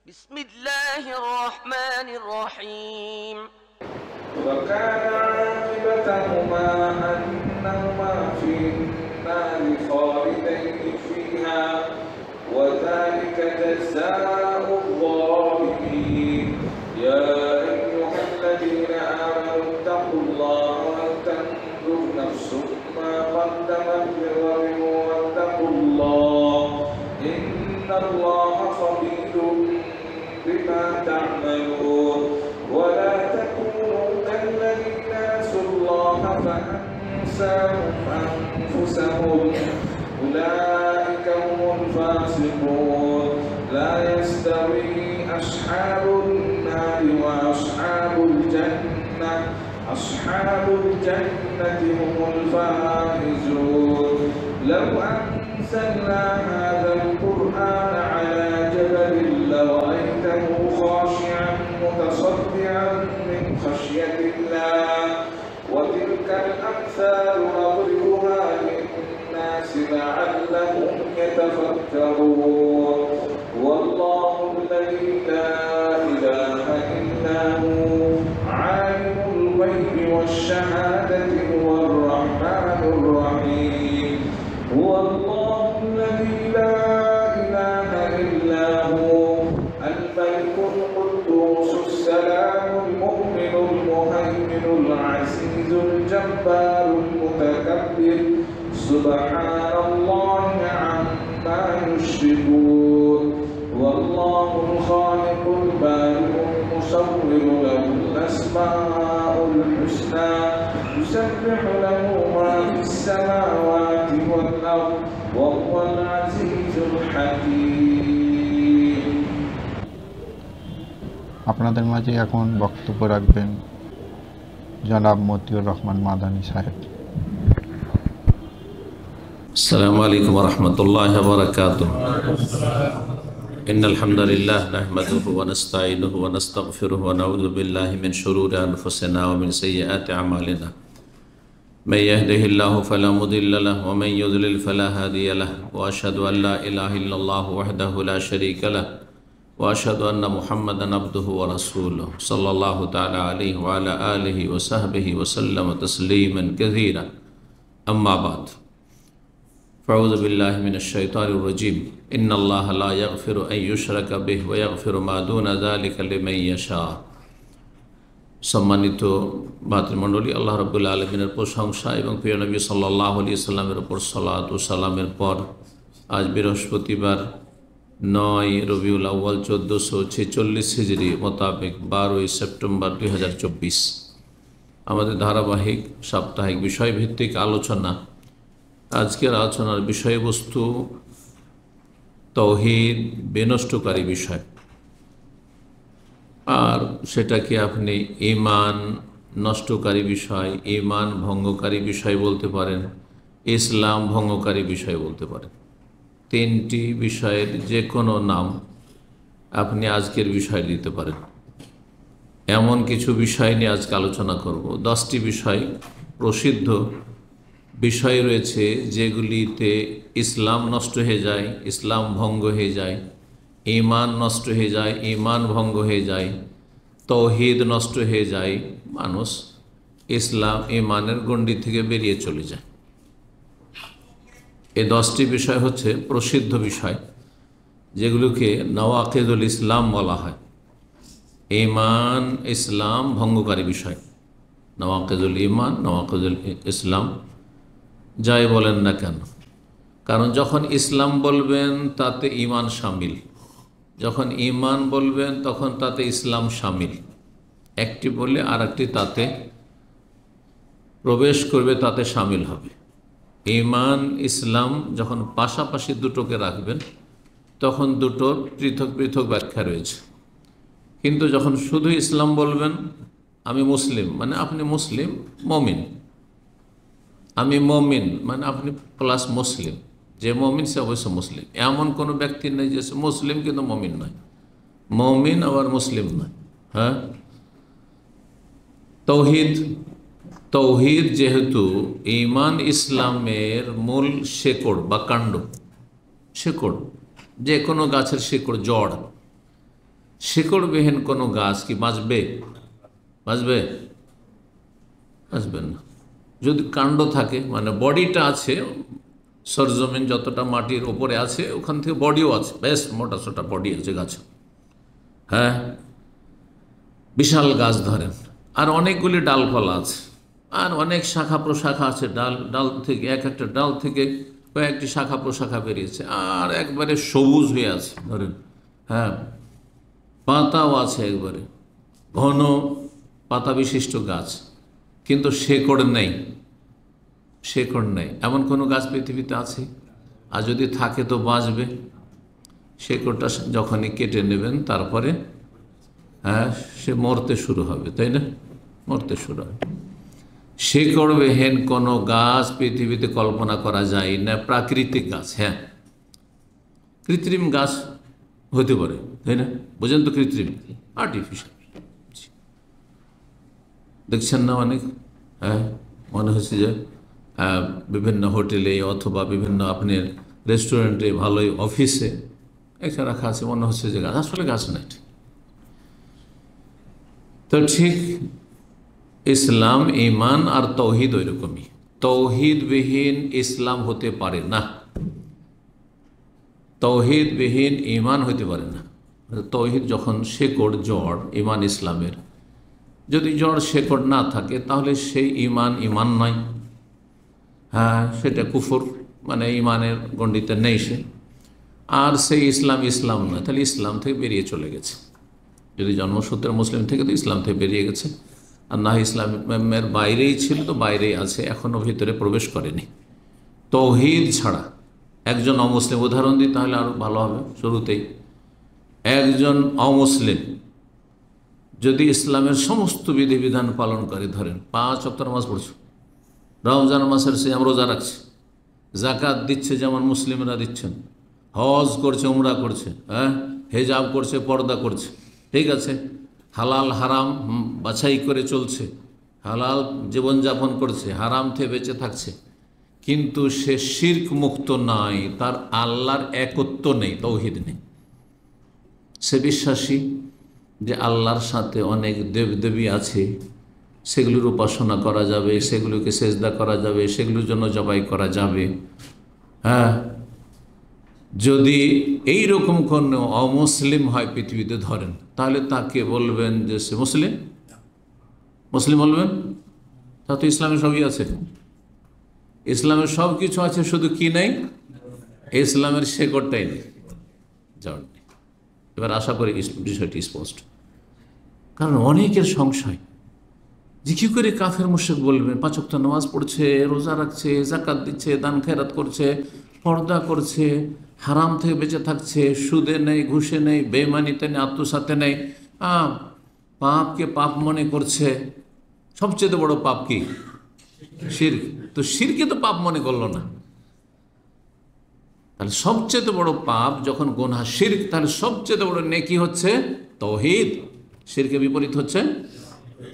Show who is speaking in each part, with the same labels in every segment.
Speaker 1: بسم الله الرحمن الرحيم
Speaker 2: وكان عاقبتهما أنهما في النار خالدين فيها وذلك جزاء الظالمين يا أيها الذين آمنوا اتقوا الله ولتنظر نفس ما قدمت لغد واتقوا الله إن الله خبير بما تعملون ولا تكونوا كالذين نسوا الله فأنساهم أنفسهم أولئك هم الفاسقون لا يستوي أصحاب النار وأصحاب الجنة أصحاب الجنة هم الفائزون لو أنزلنا هذا القرآن على جبل لرأيته خاشعا متصدعا من خشية الله وتلك الأمثال نضربها للناس لعلهم يتفكرون والله الذي لا إله إلا هو عالم الغيب والشهادة هو الرحمن الرحيم هو الله الذي لا إله إلا هو الملك القدوس السلام المؤمن المهيمن العزيز الجبار المتكبر سبحان الله عما يشركون والله الخالق البارئ المصور له الأسماء الحسنى يسبح له ما في السماوات والأرض وهو العزيز الحكيم
Speaker 3: আপনাদের মাঝে এখন বক্তব্য রাখবেন জনাব মতিউর রহমান মাদানী সাহেব।
Speaker 4: আসসালামু আলাইকুম ওয়া রাহমাতুল্লাহি ওয়া বারাকাতুহু ইন্নাল হামদালিল্লাহ নাহমাদুহু ওয়া নাস্তাঈনুহু ওয়া নাস্তাগফিরুহু ওয়া নাউযু বিল্লাহি মিন শুরুরি আনফুসিনা ওয়া মিন সাইয়্যাতি আমালিনা মান ইয়াহদিহিল্লাহু ফালা মুদিল্লা লাহু ওয়া মান ইউদ্লিল ফালা হাদিয়া লাহু ওয়া আশহাদু আন লা ইলাহা ইল্লাল্লাহু ওয়াহদাহু লা শারীকা লাহু وأشهد أن محمدا عبده ورسوله صلى الله تعالى عليه وعلى آله وصحبه وسلم تسليما كثيرا أما بعد فأعوذ بالله من الشيطان الرجيم إن الله لا يغفر أن يشرك به ويغفر ما دون ذلك لمن يشاء সম্মানিত ভাতৃমণ্ডলী, আল্লাহ রাব্বুল আলামিনের প্রশংসা এবং প্রিয় নবী সাল্লাল্লাহু আলাইহি সাল্লামের উপর সালাত ও সালামের পর আজ বৃহস্পতিবার 9 রবিউল আউয়াল 1446 হিজরি মোতাবেক 12 সেপ্টেম্বর 2024 আমাদের ধারাবাহিক সাপ্তাহিক বিষয়ভিত্তিক আলোচনা। আজকের আলোচনার বিষয়বস্তু তাওহীদ বিনষ্টকারী বিষয়, আর সেটাকে আপনি ঈমান নষ্টকারী বিষয়, ঈমান ভঙ্গকারী বিষয় বলতে পারেন, ইসলাম ভঙ্গকারী বিষয় বলতে পারেন। তিনটি বিষয়ের যে কোনো নাম আপনি আজকের বিষয় দিতে পারেন। এমন কিছু বিষয় নিয়ে আজকে আলোচনা করব। 10টি বিষয় প্রসিদ্ধ বিষয় রয়েছে যেগুলিতে ইসলাম নষ্ট হয়ে যায়, ইসলাম ভঙ্গ হয়ে যায়, ঈমান নষ্ট হয়ে যায়, ঈমান ভঙ্গ হয়ে যায়, তাওহীদ নষ্ট হয়ে যায়, মানুষ ইসলাম ঈমানের গণ্ডি থেকে বেরিয়ে চলে যায়। এই 10টি বিষয় হচ্ছে প্রসিদ্ধ বিষয়, যেগুলোকে নওয়াকিদুল ইসলাম বলা হয়। ঈমান ইসলাম ভঙ্গকারী বিষয়, নওয়াকিদুল ঈমান, নওয়াকিদুল ইসলাম যাই বলেন না কেন, কারণ যখন ইসলাম বলবেন তাতে ঈমান শামিল, যখন ঈমান বলবেন তখন তাতে ইসলাম শামিল। একটি বললে আর একটি তাতে প্রবেশ করবে, তাতে শামিল হবে। ঈমান ইসলাম যখন পাশাপাশি দুটোকে রাখবেন তখন দুটোর পৃথক পৃথক ব্যাখ্যা রয়েছে। কিন্তু যখন শুধু ইসলাম বলবেন, আমি মুসলিম মানে আপনি মুসলিম মমিন, আমি মমিন মানে আপনি প্লাস মুসলিম, যে মমিন সে অবশ্য মুসলিম। এমন কোনো ব্যক্তি নেই যে মুসলিম কিন্তু মমিন নয়, মমিন আবার মুসলিম নয়। হ্যাঁ, তাওহীদ তৌহিদ যেহেতু ঈমান ইসলামের মূল শেকড় বা কাণ্ড, শেকড় যে কোনো গাছের শেকড়, জড়, শিকড়বিহীন কোনো গাছ কি বাঁচবে? বাঁচবে? বাঁচবে না। যদি কাণ্ড থাকে, মানে বডিটা আছে, সরজমিন যতটা মাটির ওপরে আছে ওখান থেকে বডিও আছে, বেশ মোটা সোটা বডি আছে গাছ, হ্যাঁ, বিশাল গাছ ধরেন, আর অনেকগুলি ডালপালা আছে, আর অনেক শাখা প্রশাখা আছে, ডাল থেকে এক একটা ডাল থেকে কয়েকটি শাখা প্রশাখা বেরিয়েছে, আর একবারে সবুজ হয়ে আছে ধরেন, হ্যাঁ, পাতাও আছে, একবারে ঘন পাতা বিশিষ্ট গাছ, কিন্তু শেকড় নেই। শেকড় নেই এমন কোনো গাছ পৃথিবীতে আছে? আর যদি থাকে তো বাঁচবে? শেকড়টা যখনই কেটে নেবেন তারপরে হ্যাঁ সে মরতে শুরু হবে, তাই না? মরতে শুরু হবে। শেকড়বিহীন কোনো গাছ পৃথিবীতে কল্পনা করা যায় না। প্রাকৃতিক গাছ, হ্যাঁ, কৃত্রিম গাছ হতে পারে, তাই না? বোঝেন তো, কৃত্রিম, আর্টিফিশিয়াল। দেখছেন না অনেক, হ্যাঁ, মনে হচ্ছে যে বিভিন্ন হোটেলে অথবা বিভিন্ন আপনার রেস্টুরেন্টে, ভালোই অফিসে একটা রাখা আছে, মনে হচ্ছে যে গাছ, আসলে গাছ নাই। তো ঠিক ইসলাম, ঈমান আর তৌহিদ ওই রকমই। তৌহিদবিহীন ইসলাম হতে পারে না, তৌহিদবিহীন ঈমান হতে পারে না। তৌহিদ যখন শেকড়, জড়, ঈমান ইসলামের যদি জড় শেকড় না থাকে তাহলে সেই ঈমান নয়, হ্যাঁ, সেটা কুফর, মানে ঈমানের গণ্ডিতে নেই সে। আর সেই ইসলাম নয়, তাহলে ইসলাম থেকে বেরিয়ে চলে গেছে। যদি জন্মসূত্রে মুসলিম থেকে তো ইসলাম থেকে বেরিয়ে গেছে, আর না ইসলামের বাইরেই ছিল তো বাইরেই আছে, এখনও ভিতরে প্রবেশ করেনি। তৌহিদ ছাড়া একজন অমুসলিম, উদাহরণ দিই তাহলে আরও ভালো হবে। শুরুতেই একজন অমুসলিম যদি ইসলামের সমস্ত বিধিবিধান পালন করে, ধরেন 5 ওয়াক্ত নামাজ পড়ছে, রমজান মাসের সিয়াম রোজা রাখছে, জাকাত দিচ্ছে যেমন মুসলিমরা দিচ্ছেন, হজ করছে, উমরা করছে, হ্যাঁ, হেজাব করছে, পর্দা করছে, ঠিক আছে, হালাল হারাম বাছাই করে চলছে, হালাল জীবনযাপন করছে, হারাম থেকে বেঁচে থাকছে, কিন্তু সে শিরক মুক্ত নয়, তার আল্লাহর একত্ব নেই, তৌহিদ নেই। সে বিশ্বাসী যে আল্লাহর সাথে অনেক দেবদেবী আছে, সেগুলির উপাসনা করা যাবে, সেগুলোকে সেজদা করা যাবে, সেগুলোর জন্য জবাই করা যাবে, হ্যাঁ। যদি এই রকম কোনো অমুসলিম হয় পৃথিবীতে, ধরেন, তাহলে তাকে বলবেন যে সে মুসলিম? মুসলিম বলবেন? তা তো ইসলামে সবই আছে, ইসলামের সব কিছু আছে, শুধু কি নেই? ইসলামের শেকড়টাই নেই, জড় নেই। এবার আশা করি বিষয়টি স্পষ্ট। কারণ অনেকের সংশয় যে কী করে কাফের মুশরিক বলবেন, 5 ওয়াক্ত নামাজ পড়ছে, রোজা রাখছে, জাকাত দিচ্ছে, দান খেরাত করছে, পর্দা করছে, হারাম থেকে বেঁচে থাকছে, সুদে নেই, ঘুষে নেই, বেঈমানিতে নেই, আত্মসাতে নেই, পাপকে পাপ মনে করছে। সবচেয়ে বড় পাপ কি? শিরক। তো শিরকে তো পাপ মনে করলো না, তাহলে সবচেয়ে বড় পাপ যখন গুনাহ শিরক, তাহলে সবচেয়ে বড় নেকি হচ্ছে তৌহিদ। শিরকের বিপরীত হচ্ছে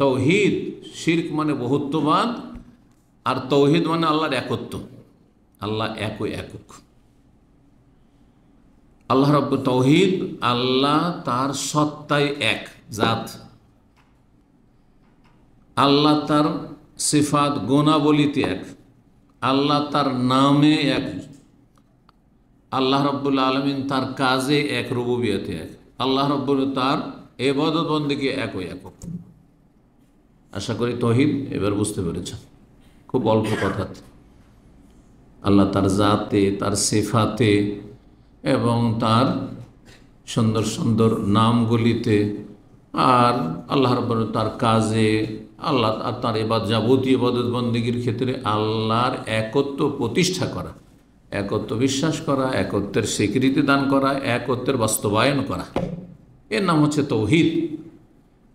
Speaker 4: তৌহিদ। শিরক মানে বহুত্ববাদ, আর তৌহিদ মানে আল্লাহর একত্ব, আল্লাহ একক। আল্লাহ রাব্বুল তৌহিদ, আল্লাহ তার সত্তায় এক জাত, আল্লাহ তার সিফাত গুণাবলীতে এক, আল্লাহ তার নামে এক, আল্লাহ রাব্বুল আলামিন তার কাজে এক, রুবুবিয়তে এক, আল্লাহ রাব্বুল তার ইবাদত বন্দেগী একক। আশা করি তৌহিদ এবার বুঝতে পেরেছেন, খুব অল্প কথা। আল্লাহ তার জাতে, তার সিফাতে এবং তার সুন্দর সুন্দর নামগুলিতে, আর আল্লাহ রাব্বুল তার কাজে, আল্লাহ আর তার যাবতীয় ইবাদত বন্দেগীর ক্ষেত্রে আল্লাহর একত্ব প্রতিষ্ঠা করা, একত্ব বিশ্বাস করা, একত্বের স্বীকৃতি দান করা, একত্বের বাস্তবায়ন করা, এর নাম হচ্ছে তৌহিদ।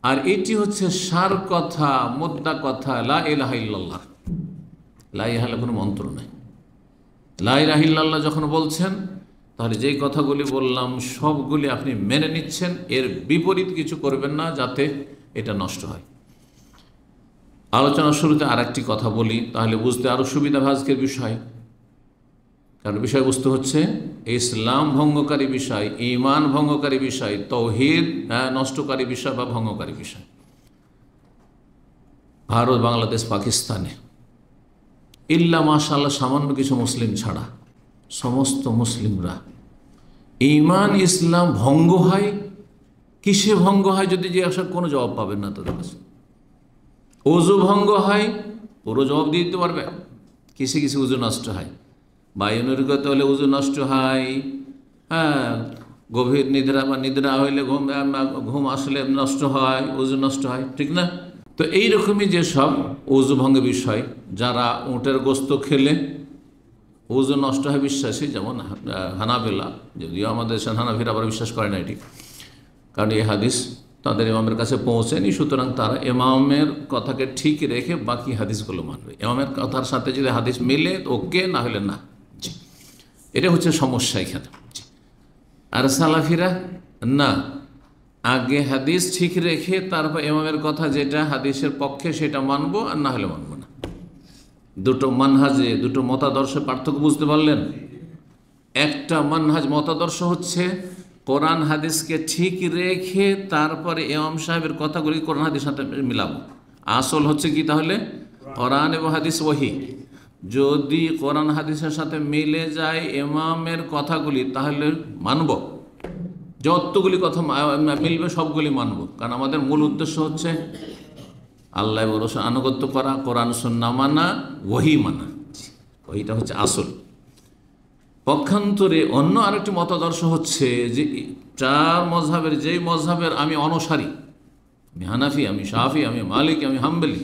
Speaker 4: আর এটি হচ্ছে সার কথা, মুদ্রা কথা, লা ইলাহা ইল্লাল্লাহ। লা ইলাহা কোনো মন্ত্র নাই। লা ইলাহা ইল্লাল্লাহ যখন বলছেন, তাহলে যেই কথাগুলি বললাম সবগুলি আপনি মেনে নিচ্ছেন, এর বিপরীত কিছু করবেন না যাতে এটা নষ্ট হয়। আলোচনার শুরুতে আর একটি কথা বলি, তাহলে বুঝতে আরও সুবিধা আজকের বিষয়। কারণ বিষয়বস্তু হচ্ছে ইসলাম ভঙ্গকারী বিষয়, ঈমান ভঙ্গকারী বিষয়, তৌহিদ নষ্টকারী বিষয় বা ভঙ্গকারী বিষয়। ভারত, বাংলাদেশ, পাকিস্তানে ইল্লা মাশাআল্লাহ সামান্য কিছু মুসলিম ছাড়া সমস্ত মুসলিমরা ঈমান ইসলাম ভঙ্গ হয়। কিসে ভঙ্গ হয় যদি জিজ্ঞাসা, কোনো জবাব পাবেন না তাদের কাছে। ওযু ভঙ্গ হয়, পুরো জবাব দিয়ে দিতে পারবে। কিসে কিসে ওযু নষ্ট হয়? বায়ুনির্গত হলে ওযু নষ্ট হয়, গভীর নিদ্রা বা নিদ্রা হইলে ঘুম আসলে নষ্ট হয়, ওযু নষ্ট হয়, ঠিক না? তো এইরকমই যেসব ওযু ভঙ্গের বিষয়, যারা উটের গোস্ত খেলে ওযু নষ্ট হয় বিশ্বাসী, যেমন হানাবেলা, যদিও আমাদের দেশের হানাফিরা আবার বিশ্বাস করে না এটি, কারণ এই হাদিস তাদের ইমামের কাছে পৌঁছেনি। সুতরাং তারা ইমামের কথাকে ঠিক রেখে বাকি হাদিসগুলো মানবে। ইমামের কথার সাথে যদি হাদিস মিলে ওকে, না হলে না। জি, এটা হচ্ছে সমস্যা এখানে। জি, আর সালাফিরা না, আগে হাদিস ঠিক রেখে তারপর ইমামের কথা যেটা হাদিসের পক্ষে সেটা মানবো, আর না হলে মানবো না। দুটো মানহাজে, দুটো মতাদর্শের পার্থক্য বুঝতে পারলেন? একটা মানহাজ মতাদর্শ হচ্ছে কোরআন হাদিসকে ঠিক রেখে তারপরে ইমাম সাহেবের কথাগুলি কোরআন হাদিসের সাথে মিলাবো। আসল হচ্ছে কি তাহলে? কোরআন এবং হাদিস ওহী। যদি কোরআন হাদিসের সাথে মিলে যায় ইমামের কথাগুলি, তাহলে মানব। যতগুলি কথা মিলবে সবগুলি মানব, কারণ আমাদের মূল উদ্দেশ্য হচ্ছে আল্লাহ এবং রাসূল আনুগত্য করা, কোরআন সুন্নাহ মানা, ওহী মানা। ওইটা হচ্ছে আসল। পক্ষান্তরে অন্য আরেকটি মতাদর্শ হচ্ছে যে চার মজহাবের, যেই মজহাবের আমি অনুসারী, আমি হানাফি, আমি শাফি, আমি মালিক, আমি হাম্বলি,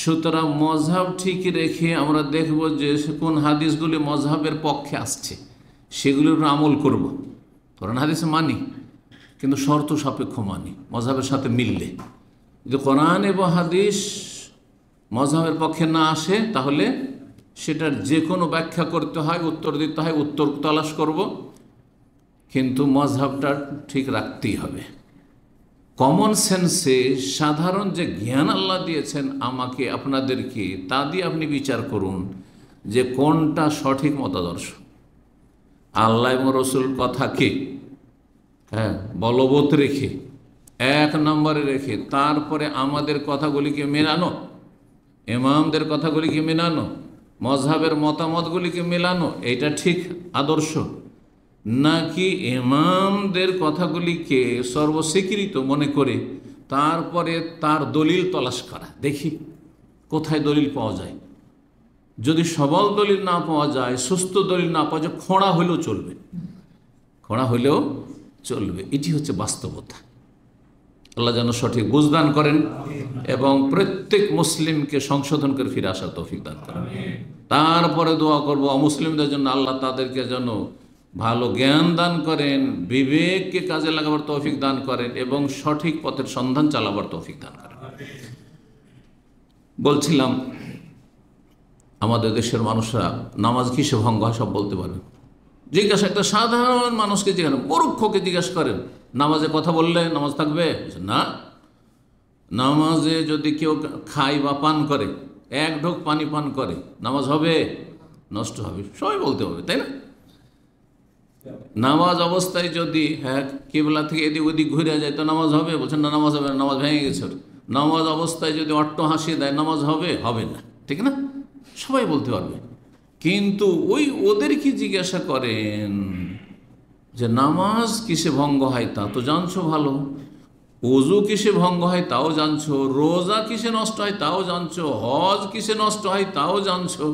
Speaker 4: সুতরাং মজহাব ঠিক রেখে আমরা দেখব যে কোন হাদিসগুলি মজহাবের পক্ষে আসছে সেগুলির আমল করব। কোরআন হাদিস মানি, কিন্তু শর্ত সাপেক্ষ মানি, মজহাবের সাথে মিললে। যদি কোরআন এবং হাদিস মজহাবের পক্ষে না আসে, তাহলে সেটার যে কোনো ব্যাখ্যা করতে হয়, উত্তর দিতে হয়, উত্তর তালাশ করব, কিন্তু মজহাবটা ঠিক রাখতেই হবে। কমন সেন্সে সাধারণ যে জ্ঞান আল্লাহ দিয়েছেন আমাকে আপনাদেরকে, তা দিয়ে আপনি বিচার করুন যে কোনটা সঠিক মতাদর্শ। আল্লাহ এবং রসুল কথাকে বলবৎ রেখে, এক নম্বরে রেখে, তারপরে আমাদের কথাগুলিকে মেলানো, ইমামদের কথাগুলিকে মেলানো, মজহাবের মতামতগুলিকে মেলানো, এটা ঠিক আদর্শ? নাকি ইমামদের কথাগুলিকে সর্বস্বীকৃত মনে করে তারপরে তার দলিল তলাশ করা, দেখি কোথায় দলিল পাওয়া যায়। যদি সবল দলিল না পাওয়া যায়, সুস্থ দলিল না পাওয়া যায়, খোঁড়া হলেও চলবে, খোঁড়া হলেও চলবে। এটি হচ্ছে বাস্তবতা। আল্লাহ যেন সঠিক বুঝদান করেন এবং প্রত্যেক মুসলিমকে সংশোধন করে ফিরে আসার তৌফিক দান করেন। তারপরে দোয়া করব অমুসলিমদের জন্য, আল্লাহ তাদেরকে যেন ভালো জ্ঞান দান করেন, বিবেককে কাজে লাগাবার তৌফিক দান করেন এবং সঠিক পথের সন্ধান চালাবার তৌফিক দান করেন। বলছিলাম আমাদের দেশের মানুষরা নামাজ কিসে ভঙ্গ হয় সব বলতে পারেন। জিজ্ঞাসা, একটা সাধারণ মানুষকে জিজ্ঞাসা, মূর্খকে জিজ্ঞাসা করেন নামাজে কথা বললে নামাজ থাকবে? না। নামাজে যদি কেউ খায় বা পান করে, এক ঢোক পানি পান করে, নামাজ হবে? নষ্ট হবে। সবাই বলতে হবে, তাই না? নামাজ অবস্থায় যদি কিবলা থেকে এদিক ওদিক ঘুরে যায় তো নামাজ হবে? বলছেন না, নামাজ হবে না, নামাজ ভেঙে গেছে। নামাজ অবস্থায় যদি অট্ট হাসি দেয় নামাজ হবে? হবে না, ঠিক না? সবাই বলতে পারবে। কিন্তু ওদের কি জিজ্ঞাসা করেন যে নামাজ কিসে ভঙ্গ হয় তা তো জানছো ভালো, ওযু কিসে ভঙ্গ হয় তাও জানছো, রোজা কিসে নষ্ট হয় তাও জানছো, হজ কিসে নষ্ট হয় তাও জানছো,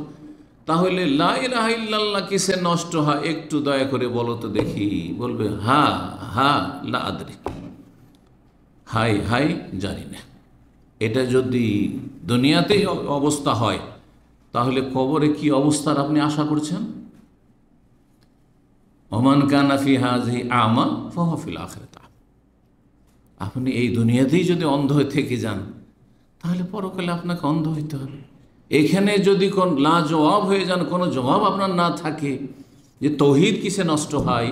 Speaker 4: তাহলে লা ইলাহা ইল্লাল্লাহ কিসে নষ্ট হয় একটু দয়া করে বলো তো দেখি। বলবে হা লা আদরি, হাই জানি না। এটা যদি দুনিয়াতেই অবস্থা হয়, তাহলে কবরে কি অবস্থার আপনি আশা করছেন? ওমান কানা ফি হাযিহি আমা ফাহুয়া ফিল আখিরাতি। আপনি এই দুনিয়াতেই যদি অন্ধ হয়ে থেকে যান, তাহলে পরকালে আপনাকে অন্ধ হইতে হবে। এখানে যদি কোন লাজবাব হয়ে যান, কোনো জবাব আপনার না থাকে যে তৌহিদ কিসে নষ্ট হয়,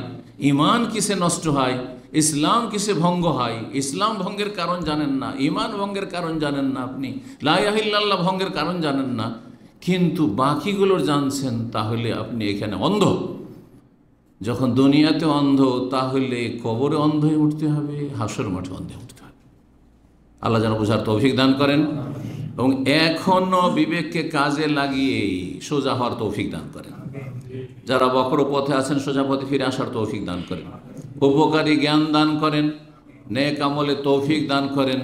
Speaker 4: ঈমান কিসে নষ্ট হয়, ইসলাম কিসে ভঙ্গ হয়, ইসলাম ভঙ্গের কারণ জানেন না, ঈমান ভঙ্গের কারণ জানেন না, আপনি লা ইলাহা ইল্লাল্লাহ ভঙ্গের কারণ জানেন না, কিন্তু বাকিগুলোর জানছেন, তাহলে আপনি এখানে অন্ধ। যখন দুনিয়াতে অন্ধ, তাহলে কবরে অন্ধ হয়ে উঠতে হবে, হাসর মাঠে অন্ধ হয়ে উঠতে হবে। আল্লাহ যেন বোঝার তৌফিক দান করেন এবং এখনো বিবেককে কাজে লাগিয়ে সোজা হওয়ার তৌফিক দান করেন। যারা বক্র পথে আছেন সোজা পথে ফিরে আসার তৌফিক দান করেন, উপকারী জ্ঞান দান করেন, নেক আমলে তৌফিক দান করেন।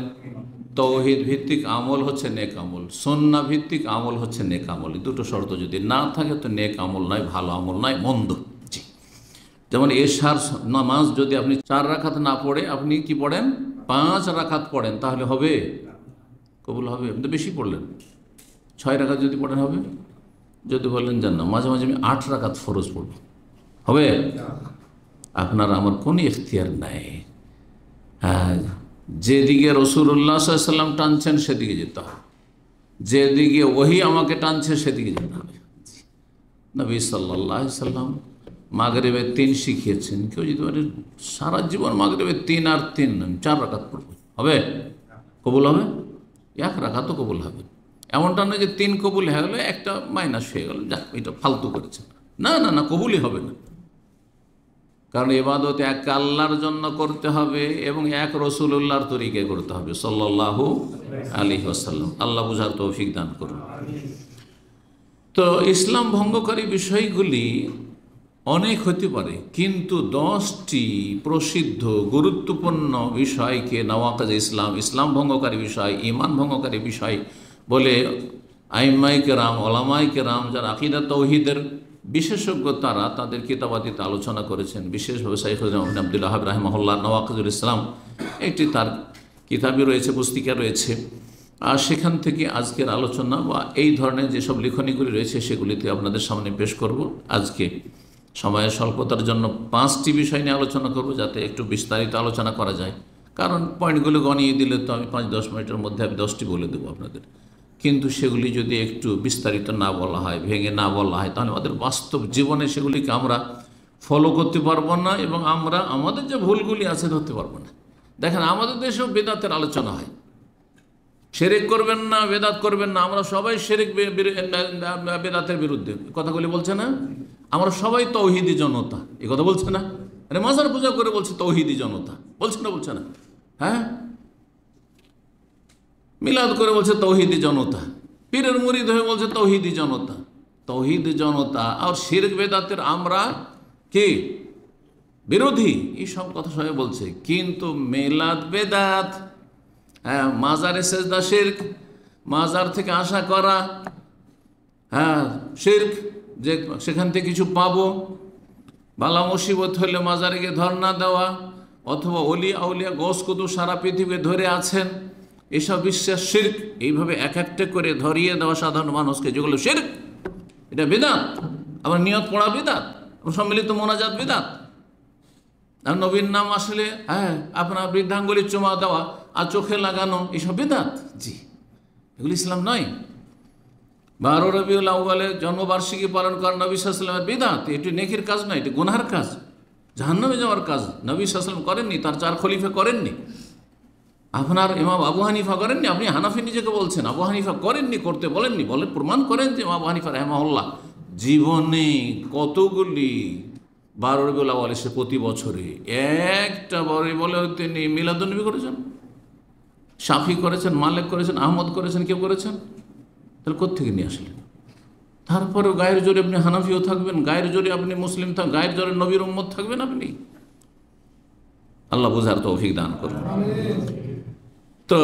Speaker 4: তৌহিদ ভিত্তিক আমল হচ্ছে নেক আমল, সুন্নাহ ভিত্তিক আমল হচ্ছে নেক আমল। দুটো শর্ত যদি না থাকে তো নেক আমল নয়, ভালো আমল নয়, মন্দ। যেমন এশার নামাজ যদি আপনি 4 রাকাত না পড়ে আপনি কি পড়েন, 5 রাকাত পড়েন, তাহলে হবে? কবুল হবে? আপনি তো বেশি পড়লেন। 6 রাকাত যদি পড়েন হবে? যদি বলেন যান না, মাঝে মাঝে আমি 8 রাকাত ফরজ পড়ব, হবে? আপনার আমার কোনো ইখতিয়ার নাই। হ্যাঁ, যেদিকে রাসূলুল্লাহ সাল্লাল্লাহু আলাইহি ওয়াসাল্লাম টানছেন সেদিকে যেতে হবে, যেদিকে ওহী আমাকে টানছে সেদিকে যেতে হবে। নবী সাল্লাল্লাহু আলাইহি ওয়াসাল্লাম মাগরিবে 3 শিখিয়েছেন। কেউ যদি বলে সারা জীবন মাগরিবে 3 আর 3 4 রাকাত পড়ব, হবে? কবুল হবে? 1 রাকাতও কবুল হবে। এমনটা নয় যে 3 কবুল হয়ে গেল, একটা মাইনাস হয়ে গেল, যাক এটা ফালতু করেছেন। না না না, কবুলই হবে না। কারণ ইবাদত এক আল্লাহর জন্য করতে হবে এবং এক রাসূলুল্লাহর তরিকায় করতে হবে সাল্লাল্লাহু আলাইহি ওয়াসাল্লাম। আল্লাহ বুঝার তৌফিক দান করুন। তো ইসলাম ভঙ্গকারী বিষয়গুলি অনেক হতে পারে, কিন্তু 10টি প্রসিদ্ধ গুরুত্বপূর্ণ বিষয়কে নওয়াকিজ ইসলাম, ইসলাম ভঙ্গকারী বিষয়, ঈমান ভঙ্গকারী বিষয় বলে আইম্মায়ে কেরাম, ওলামায়ে কেরাম, যারা আকীদা তাওহীদের বিশেষজ্ঞ, তারা তাদের কিতাবাদিতে আলোচনা করেছেন। বিশেষভাবে শাইখ আব্দুল ওয়াহাব রাহিমাহুল্লাহ নওয়াকিজুল ইসলাম একটি তার কিতাবই রয়েছে, পুস্তিকা রয়েছে। আর সেখান থেকে আজকের আলোচনা বা এই ধরনের যেসব লিখনীগুলি রয়েছে সেগুলিতে আপনাদের সামনে পেশ করব। আজকে সময়ের স্বল্পতার জন্য 5টি বিষয় নিয়ে আলোচনা করব, যাতে একটু বিস্তারিত আলোচনা করা যায়। কারণ পয়েন্টগুলো গণিয়ে দিলে তো আমি 5-10 মিনিটের মধ্যে আমি 10টি বলে দেবো আপনাদের, কিন্তু সেগুলি যদি একটু বিস্তারিত না বলা হয়, ভেঙে না বলা হয়, তাহলে আমাদের বাস্তব জীবনে সেগুলিকে আমরা ফলো করতে পারবো না এবং আমরা আমাদের যে ভুলগুলি আছে ধরতে পারবো না। দেখেন, আমাদের দেশেও বেদাতের আলোচনা হয়, শিরক করবেন না, বেদাত করবেন না। আমরা সবাই শিরক বেদাতের বিরুদ্ধে কথাগুলি বলছে না? আমরা সবাই তৌহিদি জনতা, এই কথা বলছে না? আরে মাজার পূজা করে বলছে তৌহিদি জনতা, বলছে না? বলছে না? হ্যাঁ, মিলাদ করে বলছে তৌহিদি জনতা, পীরের মুরিদ হয়ে বলছে তৌহিদি জনতা। তৌহিদি জনতা আর শিরক বেদাতের আমরা কি বিরোধী, এই সব কথা সবাই বলছে। কিন্তু মিলাদ বেদাত, হ্যাঁ, মাজারে সেজদা শিরক, মাজার থেকে আশা করা, হ্যাঁ শিরক, যে সেখান থেকে কিছু পাবো। বালা মুসিবত হলে মাজারে গিয়ে ধর্ণা দেওয়া, অথবা অলি আউলিয়া গোস কুতুব সারা পৃথিবী ধরে আছেন, এসব বিশ্বাস শিরক। এইভাবে এক একটা করে ধরিয়ে দেওয়া সাধারণ মানুষকে, যেগুলো শিরক, এটা বিদআত। আবার নিয়ত পড়া বিদআত, সম্মিলিত মোনাজাত বিদআত। আর নবীর নাম আসলে হ্যাঁ আপনার বৃদ্ধাঙ্গুলি চুমা দেওয়া আর চোখে লাগানো, এসব বিদআত। জি, এগুলি ইসলাম নয়। 12 রবিউল আউয়ালে জন্মবার্ষিকী পালন করা নবী সাল্লাল্লাহু আলাইহি ওয়াসাল্লামের বিদআত। এটি নেকির কাজ নয়, এটি গুনাহের কাজ, জাহান্নামে যাওয়ার কাজ। নবী সাল্লাল্লাহু আলাইহি ওয়াসাল্লাম করেননি, তার 4 খলিফা করেননি, আপনার ইমাম আবু হানিফা করেননি। আপনি হানাফি নিজেকে বলছেন, আবু হানিফা করেননি, করতে বলেননি, বলে প্রমাণ করেন যে আবু হানিফা রাহিমাহুল্লাহ জীবনে কতগুলি 12 রবিউল আউয়াল এসে প্রতি বছরে একটা বড় বলে তিনি মিলাদুন্নবী করেছেন, শাফি করেছেন, মালিক করেছেন, আহমদ করেছেন, কেউ করেছেন? তাহলে কোত্থেকে নিয়ে আসলেন? তারপরেও গায়ের জোরে আপনি হানাফিও থাকবেন, গায়ের জোরে আপনি মুসলিম থাকবেন, গায়ের জোরে নবীর উম্মত থাকবেন আপনি। আল্লাহ বুঝার তৌফিক দান করুন। তো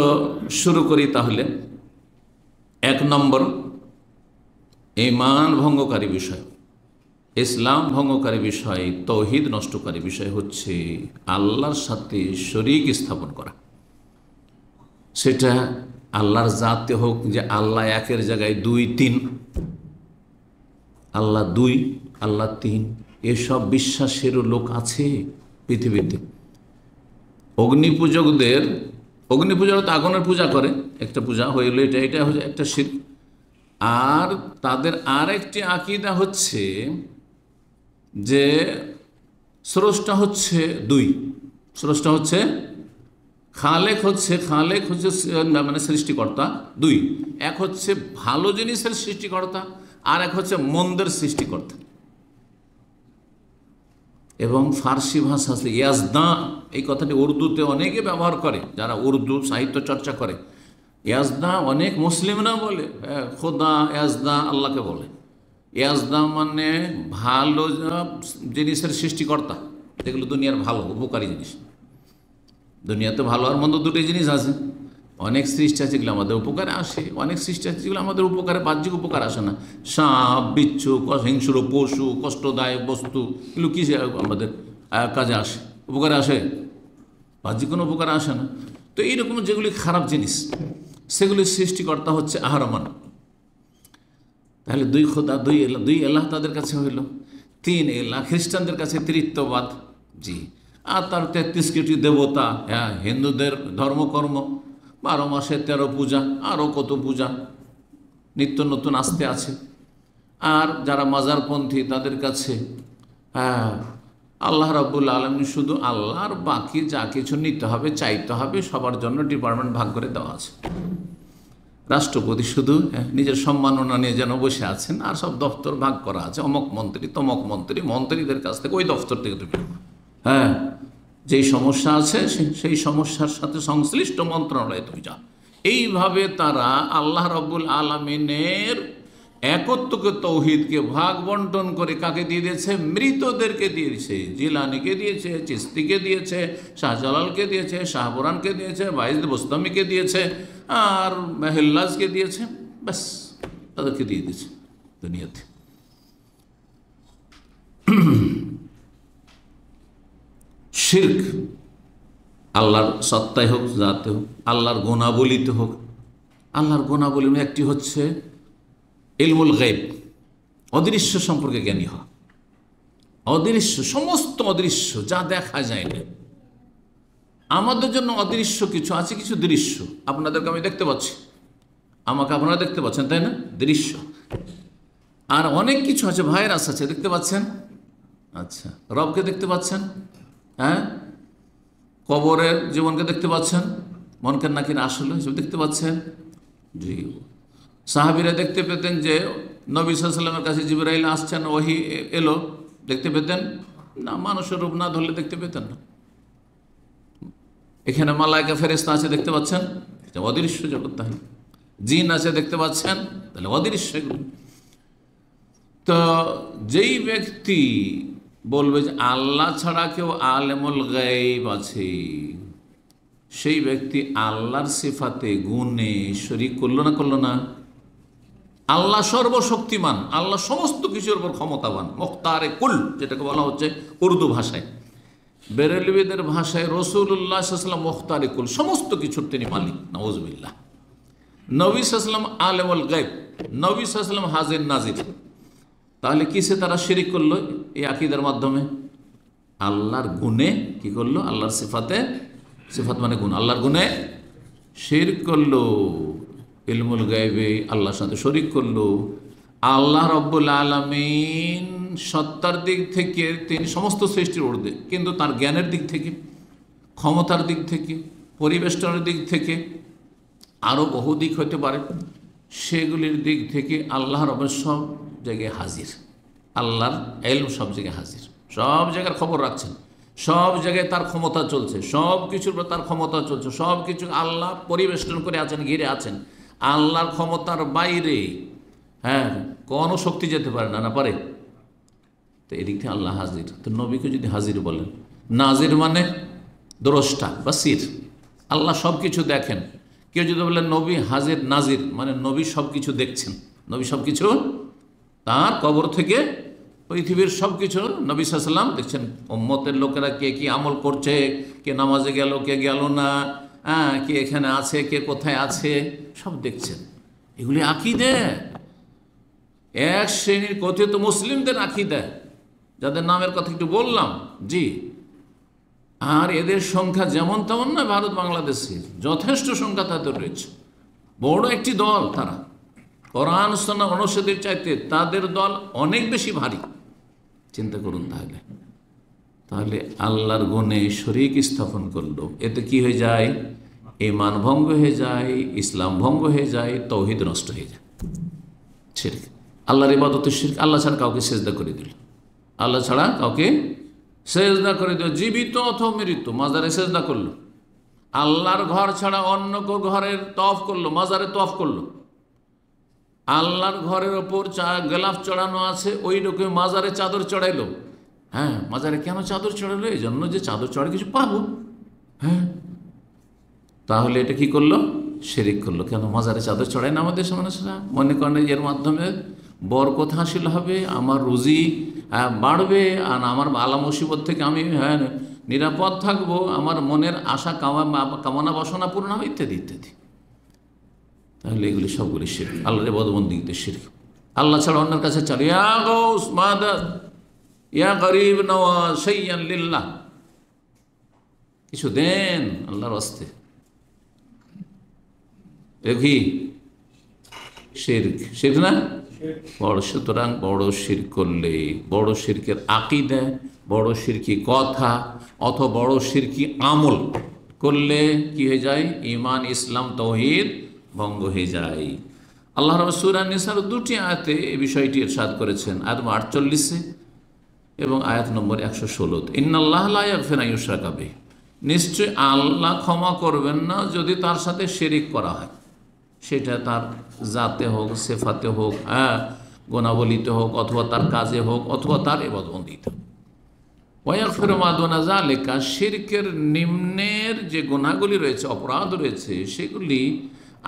Speaker 4: শুরু করি তাহলে। 1 নম্বর ঈমান ভঙ্গকারী বিষয়, ইসলাম ভঙ্গকারী বিষয়, তৌহিদ নষ্টকারী বিষয় হচ্ছে আল্লাহর সাথে শরীক স্থাপন করা। সেটা আল্লাহর জাতে হোক, যে আল্লাহ একের জায়গায় 2-3, আল্লাহ 2, আল্লাহ 3, এসব বিশ্বাসেরও লোক আছে পৃথিবীতে। অগ্নিপূজকরা তো আগুনের পূজা করে, একটা পূজা হইল, এটা হচ্ছে একটা শিরক। আর তাদের আরেকটি আকীদা হচ্ছে যে স্রষ্টা হচ্ছে 2, স্রষ্টা হচ্ছে খালেক হচ্ছে মানে সৃষ্টিকর্তা দুই, এক হচ্ছে ভালো জিনিসের সৃষ্টিকর্তা, আর এক হচ্ছে মন্দের সৃষ্টিকর্তা। এবং ফার্সি ভাষা আছে ইয়াজদা, এই কথাটি উর্দুতে অনেকে ব্যবহার করে, যারা উর্দু সাহিত্য চর্চা করে। ইয়াজদা অনেক মুসলিমরা বলে, খোদা ইয়াজদা আল্লাহকে বলে। ইয়াজদা মানে ভালো জিনিসের সৃষ্টিকর্তা, যেগুলো দুনিয়ার ভালো উপকারী জিনিস। দুনিয়াতে ভালো আর মন্দ দুটি জিনিস আছে। অনেক সৃষ্টি আছে যেগুলো আমাদের উপকারে আসে, অনেক সৃষ্টি আছে যেগুলো আমাদের উপকারে বাহ্যিক উপকার আসে না। সাপ, বিচ্ছু, হিংস্র পশু, কষ্টদায়ক বস্তু, এগুলো কি আমাদের কাজে আসে, উপকারে আসে? বাহ্যিক কোনো উপকারে আসে না। তো এইরকম যেগুলি খারাপ জিনিস, সেগুলির সৃষ্টিকর্তা হচ্ছে আহরমান। তাহলে দুই খোদা, দুই এলাহ তাদের কাছে হইল। তিন এলাহ খ্রিস্টানদের কাছে তৃতীয়বাদ, জি। আর তার 33 কোটি দেবতা, হ্যাঁ, হিন্দুদের ধর্মকর্ম, 12 মাসে 13 পূজা, আরও কত পূজা নিত্য নতুন আসতে আছে। আর যারা মাজারপন্থী তাদের কাছে আল্লাহ রাব্বুল আলামিন শুধু আল্লাহ, আর বাকি যা কিছু নিতে হবে চাইতে হবে সবার জন্য ডিপার্টমেন্ট ভাগ করে দেওয়া আছে। রাষ্ট্রপতি শুধু নিজের সম্মাননা নিয়ে যেন বসে আছেন, আর সব দপ্তর ভাগ করা আছে, অমক মন্ত্রী তমক মন্ত্রী, মন্ত্রীদের কাছ থেকে ওই দপ্তর থেকে তুমি যেই সমস্যা আছে সেই সমস্যার সাথে সংশ্লিষ্ট মন্ত্রণালয়ে তুমি যাও। এইভাবে তারা আল্লাহ রাব্বুল আলামিনের একত্বকে, তৌহিদকে ভাগ বন্টন করে কাকে দিয়ে দিয়েছে? মৃতদেরকে দিয়েছে। জিলানিকে দিয়েছে, চিস্তিকে দিয়েছে, শাহজালালকে দিয়েছে, শাহপুরানকে দিয়েছে, বাইজিদ বোস্তামিকে দিয়েছে, আর মেহেল্লাজকে দিয়েছে। ব্যাস, তাদেরকে দিয়ে দিয়েছে দুনিয়াতে। শিরক, আল্লাহর সত্তায় হোক, জাতে হোক, আল্লাহর গুণাবলিতে হোক। আল্লাহর গুণাবলির একটি হচ্ছে ইলমুল গায়ব, অদৃশ্য সম্পর্কে জ্ঞানী হওয়া। অদৃশ্য, সমস্ত অদৃশ্য যা দেখা যায় না। আমাদের জন্য অদৃশ্য কিছু আছে, কিছু দৃশ্য। আপনাদেরকে আমি দেখতে পাচ্ছি, আমাকে আপনারা দেখতে পাচ্ছেন, তাই না? দৃশ্য। আর অনেক কিছু আছে, ভাইরাস আছে, দেখতে পাচ্ছেন? আচ্ছা, রবকে দেখতে পাচ্ছেন? হ্যাঁ, কবরের জীবনকে দেখতে পাচ্ছেন? মনকের নাকির আসলে সব দেখতে পাচ্ছেন? জি। সাহাবীরা দেখতে পেতেন যে নবী সাল্লাল্লাহু আলাইহি ওয়াসাল্লামের কাছে জিবরাইল আসছেন, ওহী এলো, দেখতে পেতেন না? মানুষের রূপ না ধরলে দেখতে পেতেন না। এখানে মালায়েকা ফেরেশতা আছে, দেখতে পাচ্ছেন? অদৃশ্য জগৎ। তাহলে জিন আছে, দেখতে পাচ্ছেন? তাহলে অদৃশ্য। তো যেই ব্যক্তি বলবে যে আল্লাহ ছাড়া কেউ আলেমুল গায়ব আছে, সেই ব্যক্তি আল্লাহর সিফাতে, গুণে শরীক করলো না? করলো না? আল্লাহ সর্বশক্তিমান, আল্লাহ সমস্ত কিছুর উপর ক্ষমতাবান, মুখতারে কুল, যেটাকে বলা হচ্ছে উর্দু ভাষায়। বেরেলভিদের ভাষায় রাসূলুল্লাহ সাল্লাল্লাহু আলাইহি ওয়াসাল্লাম মুখতারে কুল, সমস্ত কিছুর তিনি মালিক। নাউযুবিল্লাহ। নবী সাল্লাল্লাহু আলাইহি ওয়াসাল্লাম আলেমুল গায়ব, নবী সাল্লাল্লাহু আলাইহি ওয়াসাল্লাম হাজির নাজির। তাহলে কিসে তারা শিরিক করলো? এই আকীদার মাধ্যমে আল্লাহর গুণে কি করলো? আল্লাহর সিফাতে, সিফাত মানে গুণ, আল্লাহর গুণে শিরক করলো। ইলমুল গায়বে আল্লাহর সাথে শরীক করলো। আল্লাহ রাব্বুল আলামিন সত্তার দিক থেকে তিনি সমস্ত সৃষ্টির ঊর্ধ্বে, কিন্তু তার জ্ঞানের দিক থেকে, ক্ষমতার দিক থেকে, পরিবেষ্টনের দিক থেকে, আরও বহু দিক হতে পারে, সেগুলির দিক থেকে আল্লাহ রাব্বুল সব জায়গায় হাজির। আল্লাহর ইলম সব জায়গায় হাজির, সব জায়গার খবর রাখছেন, সব জায়গায় তার ক্ষমতা চলছে, সব কিছুর উপর তার ক্ষমতা চলছে, সব কিছু আল্লাহ পরিবেষ্টন করে আছেন, ঘিরে আছেন। আল্লাহর ক্ষমতার বাইরে কোনো শক্তি যেতে পারে না, না পারে? তো এদিক থেকে আল্লাহ হাজির। তো নবীকে যদি হাজির বলেন, নাজির মানে দ্রষ্টা বা সির, আল্লাহ সব কিছু দেখেন। কেউ যদি বলেন নবী হাজির নাজির, মানে নবী সব কিছু দেখছেন, নবী সব কিছু তার কবর থেকে পৃথিবীর সব কিছু নবী সাল্লাল্লাহু আলাইহি ওয়াসাল্লাম দেখছেন। উম্মতের লোকেরা কে কি আমল করছে, কে নামাজে গেল, কে গেল না, কে এখানে আছে, কে কোথায় আছে, সব দেখছেন। এগুলি আকীদা, এক শ্রেণীর কথিত মুসলিমদের আকীদা, যাদের নামের কথা একটু বললাম, জি। আর এদের সংখ্যা যেমন তেমন না, ভারত বাংলাদেশের যথেষ্ট সংখ্যা তাদের রয়েছে। বড় একটি দল তারা, কোরআন সুন্নাহ অনুসারীদের চাইতে তাদের দল অনেক বেশি ভারী। চিন্তা করুন তাহলে। তাহলে আল্লাহর গুণে শরীক স্থাপন করলো, এতে কি হয়ে যায়? ঈমান ভঙ্গ হয়ে যায়, ইসলাম ভঙ্গ হয়ে যায়, তৌহিদ নষ্ট হয়ে যায়। শিরক, আল্লাহর ইবাদতের শিরক। আল্লাহ ছাড়া কাউকে সেজদা করে দিল, আল্লাহ ছাড়া কাউকে সেজদা করে দিল, জীবিত অথবা মৃত মাজারে সেজদা করলো। আল্লাহর ঘর ছাড়া অন্য কেউ ঘরের তওয়াফ করলো, মাজারে তওয়াফ করলো। আল্লাহর ঘরের ওপর গেলাফ চড়ানো আছে, ওই রকম মাজারে চাদর চড়াইলো। হ্যাঁ, মাজারে কেন চাদর চড়াইলো? এই জন্য যে চাদর চড়ে কিছু পাবো। হ্যাঁ, তাহলে এটা কি করলো? শিরক করলো। কেন মাজারে চাদর চড়ায় না আমাদের মানুষরা? মনে করেন এর মাধ্যমে বরকত হাসিল হবে, আমার রুজি বাড়বে, আর আমার আলা মুসিবত থেকে আমি নিরাপদ থাকবো, আমার মনের আশা কামনা বাসনা পূর্ণ হবে, ইত্যাদি ইত্যাদি। তাহলে এগুলি সবগুলি শিরক, আল্লাহর ইবাদতবন্দেগীতে শিরক। আল্লাহ ছাড়া অন্যের কাছে চলে, ইয়া গাউস মাদাদ, ইয়া গরিব নওয়াজ, শাইয়ান লিল্লাহ, কিছু দেন আল্লাহর ওয়াস্তে, দেখি শিরক। শিরক না বড়। সুতরাং বড় শিরক করলে, বড় শিরকের আকীদা, বড় শিরকি কথা অথবা বড় শিরকি আমল করলে কি হয়ে যায়? ঈমান, ইসলাম, তাওহীদ ভঙ্গ হয়ে যায়। আল্লাহ রাব্বুল সূরা নিসার দুটি আয়াতে এই বিষয়টি ইরশাদ করেছেন, আয়াত 48 এবং আয়াত নম্বর 116। ইন্নাল্লাহ লা ইয়াগফিরু আন ইউশরাকা বিহি, নিশ্চয় আল্লাহ ক্ষমা করবেন না যদি তার সাথে শিরক করা হয়, সেটা তার জাতে হোক, সেফাতে হোক, গুণাবলিতে হোক, অথবা তার কাজে হোক, অথবা তার ইবাদতবন্দেগীতে হোক। ওয়া ইয়াগফিরু মা দুনা যালিকা, শিরকের নিম্নের যে গুনাহগুলি রয়েছে, অপরাধ রয়েছে, সেগুলি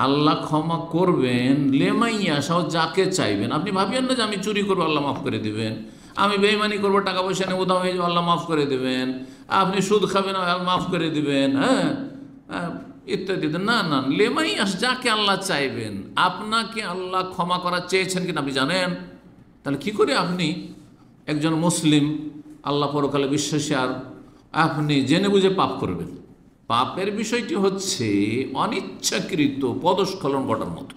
Speaker 4: আল্লাহ ক্ষমা করবেন লিমান ইয়াশা, যাকে চাইবেন। আপনি ভাবিয়েন না যে আমি চুরি করবো আল্লাহ মাফ করে দেবেন, আমি বেঈমানি করবো, টাকা পয়সা নিয়ে উধাও হয়ে যাবো, আল্লাহ মাফ করে দেবেন, আপনি সুদ খাবেন মাফ করে দেবেন, ইত্যাদি। না না, লিমান ইয়াশা, যাকে আল্লাহ চাইবেন। আপনাকে আল্লাহ ক্ষমা করা চেয়েছেন কিনা আপনি জানেন? তাহলে কি করে আপনি একজন মুসলিম, আল্লাহ পরকালে বিশ্বাসী, আর আপনি জেনে বুঝে পাপ করবেন? পাপের বিষয়টি হচ্ছে অনিচ্ছাকৃত পদস্খলন ঘটার মতো।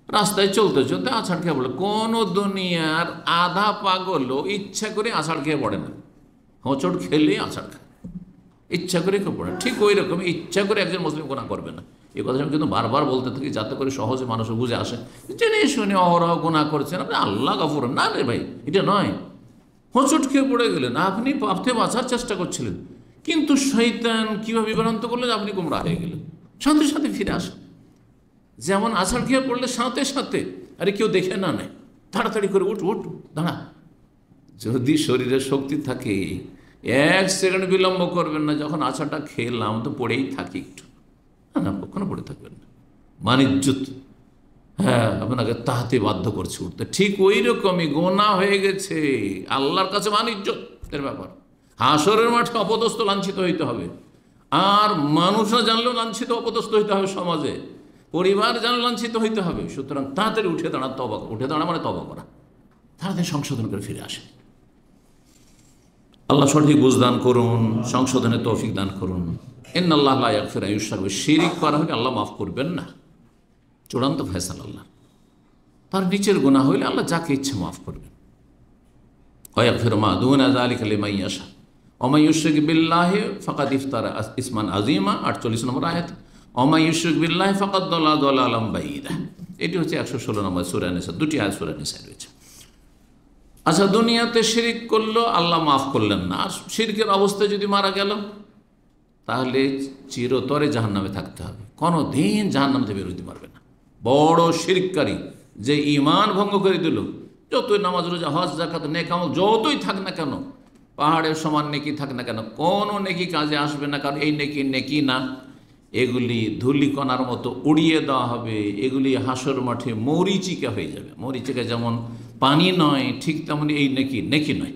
Speaker 4: রাস্তায় চলতে চলতে আছাড় খেয়ে পড়ে। কোনো দুনিয়ার আধা পাগলও ইচ্ছা করে আছাড় খেয়ে পড়ে না, হোঁচট খেলে আছাড় খায়, ইচ্ছা করে কেউ পড়ে। ঠিক ওই রকম ইচ্ছা করে একজন মুসলিম গুনাহ করবে না। এই কথা আমি কিন্তু বারবার বলতে থাকি, যাতে করে সহজে মানুষ বুঝে আসে, জেনে শুনে অহরহ গুনাহ করছেন আপনি, আল্লাহ গফুর। না রে ভাই, এটা নয়। হোঁচট খেয়ে পড়ে গেলেন, আপনি পাপ থেকে বাঁচার চেষ্টা করছিলেন, কিন্তু শয়তান কীভাবে বিভ্রান্ত করলেন যে আপনি গোমরাহ হয়ে গেলেন। সাথে সাথে ফিরে আসেন। যেমন আছাড় খেয়ে পড়লে সাথে সাথে, আরে কেউ দেখে না নেয়, তাড়াতাড়ি করে উঠ উঠ দাঁড়া। যদি শরীরে শক্তি থাকে, 1 সেকেন্ড বিলম্ব করবেন না। যখন আছাড়টা খেলাম তো পড়েই থাকি একটু, না কখনো পড়ে থাকবেন না। মানিজ্জত, হ্যাঁ, আপনাকে তাহাতে বাধ্য করছে উঠতে। ঠিক ওই রকমই গোনা হয়ে গেছে আল্লাহর কাছে মানিজ্জতের ব্যাপার। হাসরের মাঠে অপদস্থ লাঞ্ছিত হইতে হবে, আর মানুষরা জানলেও লাঞ্ছিত অপদস্থ হইতে হবে, সমাজে পরিবার জানলে লাঞ্ছিত হইতে হবে। সুতরাং তাড়াতাড়ি উঠে দাঁড়া, উঠে দাঁড়া মানে তওবা করা, তাড়াতাড়ি সংশোধন করে ফিরে আসে। আল্লাহ সঠিক বুঝ দান করুন, সংশোধনের তৌফিক দান করুন। ইন্নাল্লাহ লা ইয়াগফিরু আন ইউশরাকা বিহি, শিরক করা হলে আল্লাহ মাফ করবেন না, চূড়ান্ত ফয়সালা আল্লাহ। তার নিচের গুনাহ হইলে আল্লাহ যাকে ইচ্ছে মাফ করবেন। ওয়া ইয়াগফিরু মা দুনা যালিকা লিমান ইয়াশা ওয়া মান ইউশরিক বিল্লাহি ফাকাদ ইফতারা ইসমান আযীমা, 48 নম্বর আয়াত। ওয়া মান ইউশরিক বিল্লাহি ফাকাদ দাল্লা দালালাম বাঈদা। এটি হচ্ছে 116 নম্বর সূরা নিসা, দুটি আয়াত সূরা নিসায় রয়েছে। আচ্ছা, দুনিয়াতে শিরক করলো, আল্লাহ মাফ করলেন না, আর শিরকের অবস্থায় যদি মারা গেল, তাহলে চিরতরে জাহান্নামে থাকতে হবে, কোনো দিন জাহান্নাম থেকে বেরোতে পারবে না। বড় শিরককারী, যে ঈমান ভঙ্গ করে দিল, যতই নামাজ রোজা হজ যাকাত নেক আমল যতই থাক না কেন, পাহাড়ের সমান নেকি থাক না কেন, কোনো নেকি কাজে আসবে না, কারণ এই নেকি নেকি না, এগুলি ধূলিকণার মতো উড়িয়ে দেওয়া হবে। এগুলি হাসর মাঠে মরিচিকা হয়ে যাবে। মরিচিকা যেমন পানি নয়, ঠিক তেমনি এই নেকি নেকি নয়।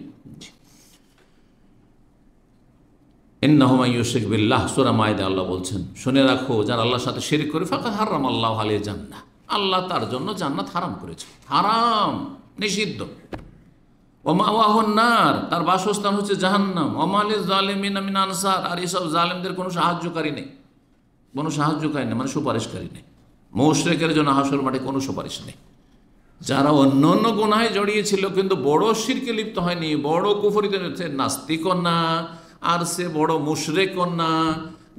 Speaker 4: ইন্নাহু মান ইউশরিক বিল্লাহ, সূরা মাইদা আল্লাহ বলছেন, শুনে রাখো, যারা আল্লাহর সাথে শিরক করে, ফাকাদ হারামাল্লাহু আলাইহি জান্নাহ, আল্লাহ তার জন্য জান্নাত হারাম করেছে, হারাম, নিষিদ্ধ। ওয়া মাওয়াহুন নার, তার বাসস্থান হচ্ছে জাহান্নাম। ওয়া মা লিয-যালিমিনা মিন আনসার, আর এসব জালেমদের কোনো সাহায্যকারী নেই, কোনো সাহায্যকারী নেই, মানে সুপারিশকারী নেই। মুশরিকের জন্য হাসর মাঠে কোনো সুপারিশ নেই। যারা অন্য অন্য গুনাহে জড়িয়েছিল কিন্তু বড় শিরকে লিপ্ত হয়নি, বড় কুফরিতে নাস্তিকও না, আর সে বড় মুশরিকও না,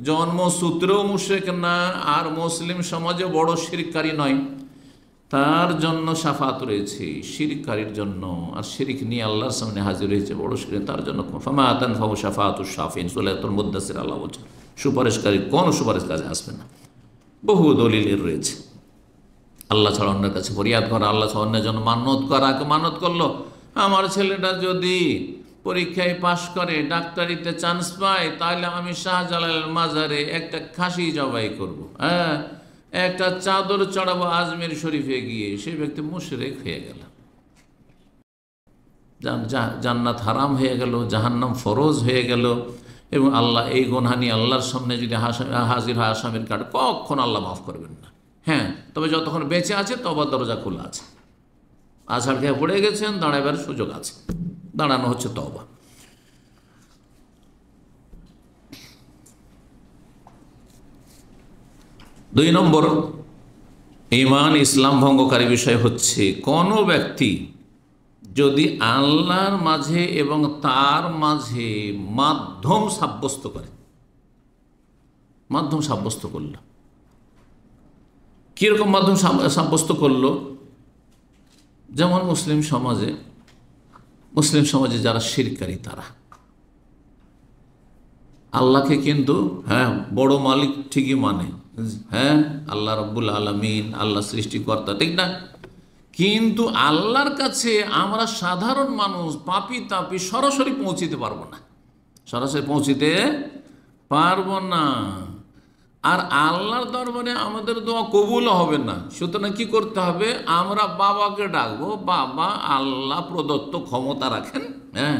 Speaker 4: জন্মসূত্রেও মুশরিক না, আর মুসলিম সমাজে বড় শিরকারী নয়, তার জন্য শাফাত রয়েছে শিরকারীর জন্য। আর শিরিক নিয়ে আল্লাহর সামনে হাজির হয়েছে বড় শিরক, তার জন্য ফামা তানফাউ শাফাতুশ শাফিন, সূরাতুল মুদ্দাসির আল্লাহ বলছেন সুপারিশকারী কোন সুপারিশ কাজে আসবে না। বহু দলিলের রয়েছে। আল্লাহ ছাড়া অন্যের কাছে ফরিয়াদ করা, আল্লাহ ছাড়া অন্যের জন্য মানত করা। মানত করলো আমার ছেলেটা যদি পরীক্ষায় পাশ করে, ডাক্তারিতে চান্স পায়, তাহলে আমি শাহজালালের মাজারে একটা খাসি জবাই করব, হ্যাঁ, একটা চাদর চড়াবো আজমির শরীফে গিয়ে। সেই ব্যক্তি মুশরিক হয়ে গেল, জান্নাত হারাম হয়ে গেল, জাহান্নাম ফরজ হয়ে গেল। এবং আল্লাহ এই গুনাহ নিয়ে আল্লাহর সামনে যদি হাজির হয় আসামির কাঠ, কখন আল্লাহ মাফ করবেন না। হ্যাঁ, তবে যতক্ষণ বেঁচে আছে তওবার দরজা খোলা আছে। আছাড় খেয়ে পড়ে গেছেন, দাঁড়াবার সুযোগ আছে, দাঁড়ানো হচ্ছে তওবা। দুই নম্বর ঈমান ইসলাম ভঙ্গকারী বিষয় হচ্ছে কোনো ব্যক্তি যদি আল্লাহর মাঝে এবং তার মাঝে মাধ্যম সাব্যস্ত করে। মাধ্যম সাব্যস্ত করল, কীরকম মাধ্যম সাব্যস্ত করলো? যেমন মুসলিম সমাজে যারা শিরকারী, তারা আল্লাহকে কিন্তু হ্যাঁ বড় মালিক ঠিকই মানে, হ্যাঁ আল্লাহ রব্বুল আলামিন, আল্লাহ সৃষ্টিকর্তা, ঠিক না? কিন্তু আল্লাহর কাছে আমরা সাধারণ মানুষ পাপী তাপী সরাসরি পৌঁছিতে পারবো না, সরাসরি পৌঁছিতে পারবো না। আর আল্লাহর দরবারে আমাদের দোয়া কবুলও হবে না। সুতরাং কি করতে হবে? আমরা বাবাকে ডাকবো, বাবা আল্লাহ প্রদত্ত ক্ষমতা রাখেন। হ্যাঁ,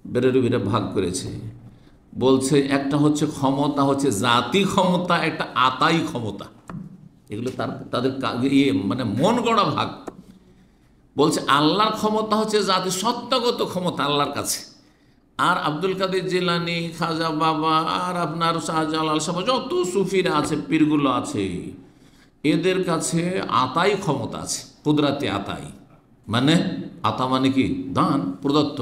Speaker 4: বেরেরবিরা ভাগ করেছে, বলছে একটা হচ্ছে ক্ষমতা হচ্ছে জাতি ক্ষমতা, একটা আতাই ক্ষমতা। এগুলো তাদের মানে মন গড়া ভাগ। বলছে আল্লাহর ক্ষমতা হচ্ছে জাতি সত্তাগত ক্ষমতা আল্লাহর কাছে, আর আব্দুল কাদের জিলানি, খাজা বাবা, আর আপনার শাহজালাল সাহেব, যত সুফিরা আছে, পীরগুলো আছে, এদের কাছে আতাই ক্ষমতা আছে, কুদরাতি আতাই। মানে আতা মানে কি? দান, প্রদত্ত,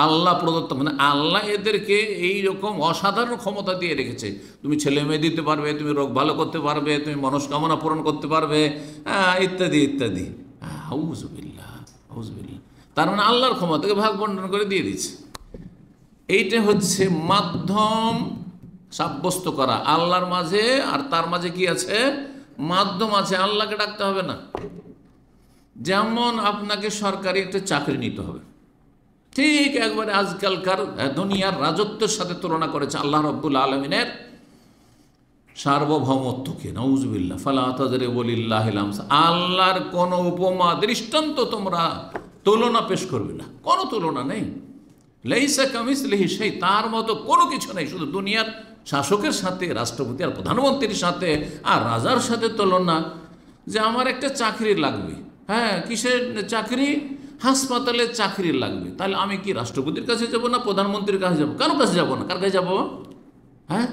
Speaker 4: আল্লাহ প্রদত্ত। মানে আল্লাহ এদেরকে এইরকম অসাধারণ ক্ষমতা দিয়ে রেখেছে। তুমি ছেলে মেয়ে দিতে পারবে, তুমি রোগ ভালো করতে পারবে, তুমি মনস্কামনা পূরণ করতে পারবে, ইত্যাদি ইত্যাদি। আউযুবিল্লাহ, আউযুবিল্লাহ। তার মানে আল্লাহর ক্ষমতাকে ভাগ বন্টন করে দিয়ে দিচ্ছে। এইটা হচ্ছে মাধ্যম সাব্যস্ত করা আল্লাহর মাঝে, আর তার মাঝে কি আছে? মাধ্যম আছে। আল্লাহকে ডাকতে হবে না। যেমন আপনাকে সরকারি একটা চাকরি নিতে হবে, ঠিক একবারে আজকালকার দুনিয়ার রাজত্বের সাথে তুলনা করেছে আল্লাহ রব্বুল আলমিনের সার্বভৌমত্বকে। নাউযুবিল্লাহ, ফালা তাযরিবু লিল্লাহিল আমসাল। আল্লাহর কোনো উপমা দৃষ্টান্ত তোমরা তুলনা পেশ করবে না, কোনো তুলনা নেই। লাইসা কামিসলিহি শাই, তার মতো কোনো কিছু নেই। শুধু দুনিয়ার শাসকের সাথে, রাষ্ট্রপতি আর প্রধানমন্ত্রীর সাথে আর রাজার সাথে তুলনা। যে আমার একটা চাকরি লাগবে, হ্যাঁ, কিসের চাকরি? হাসপাতালে চাকরি লাগবে। তাহলে আমি কি রাষ্ট্রপতির কাছে যাব না প্রধানমন্ত্রীর কাছে যাব? কারো কাছে যাব না। কার কাছে যাব? হ্যাঁ,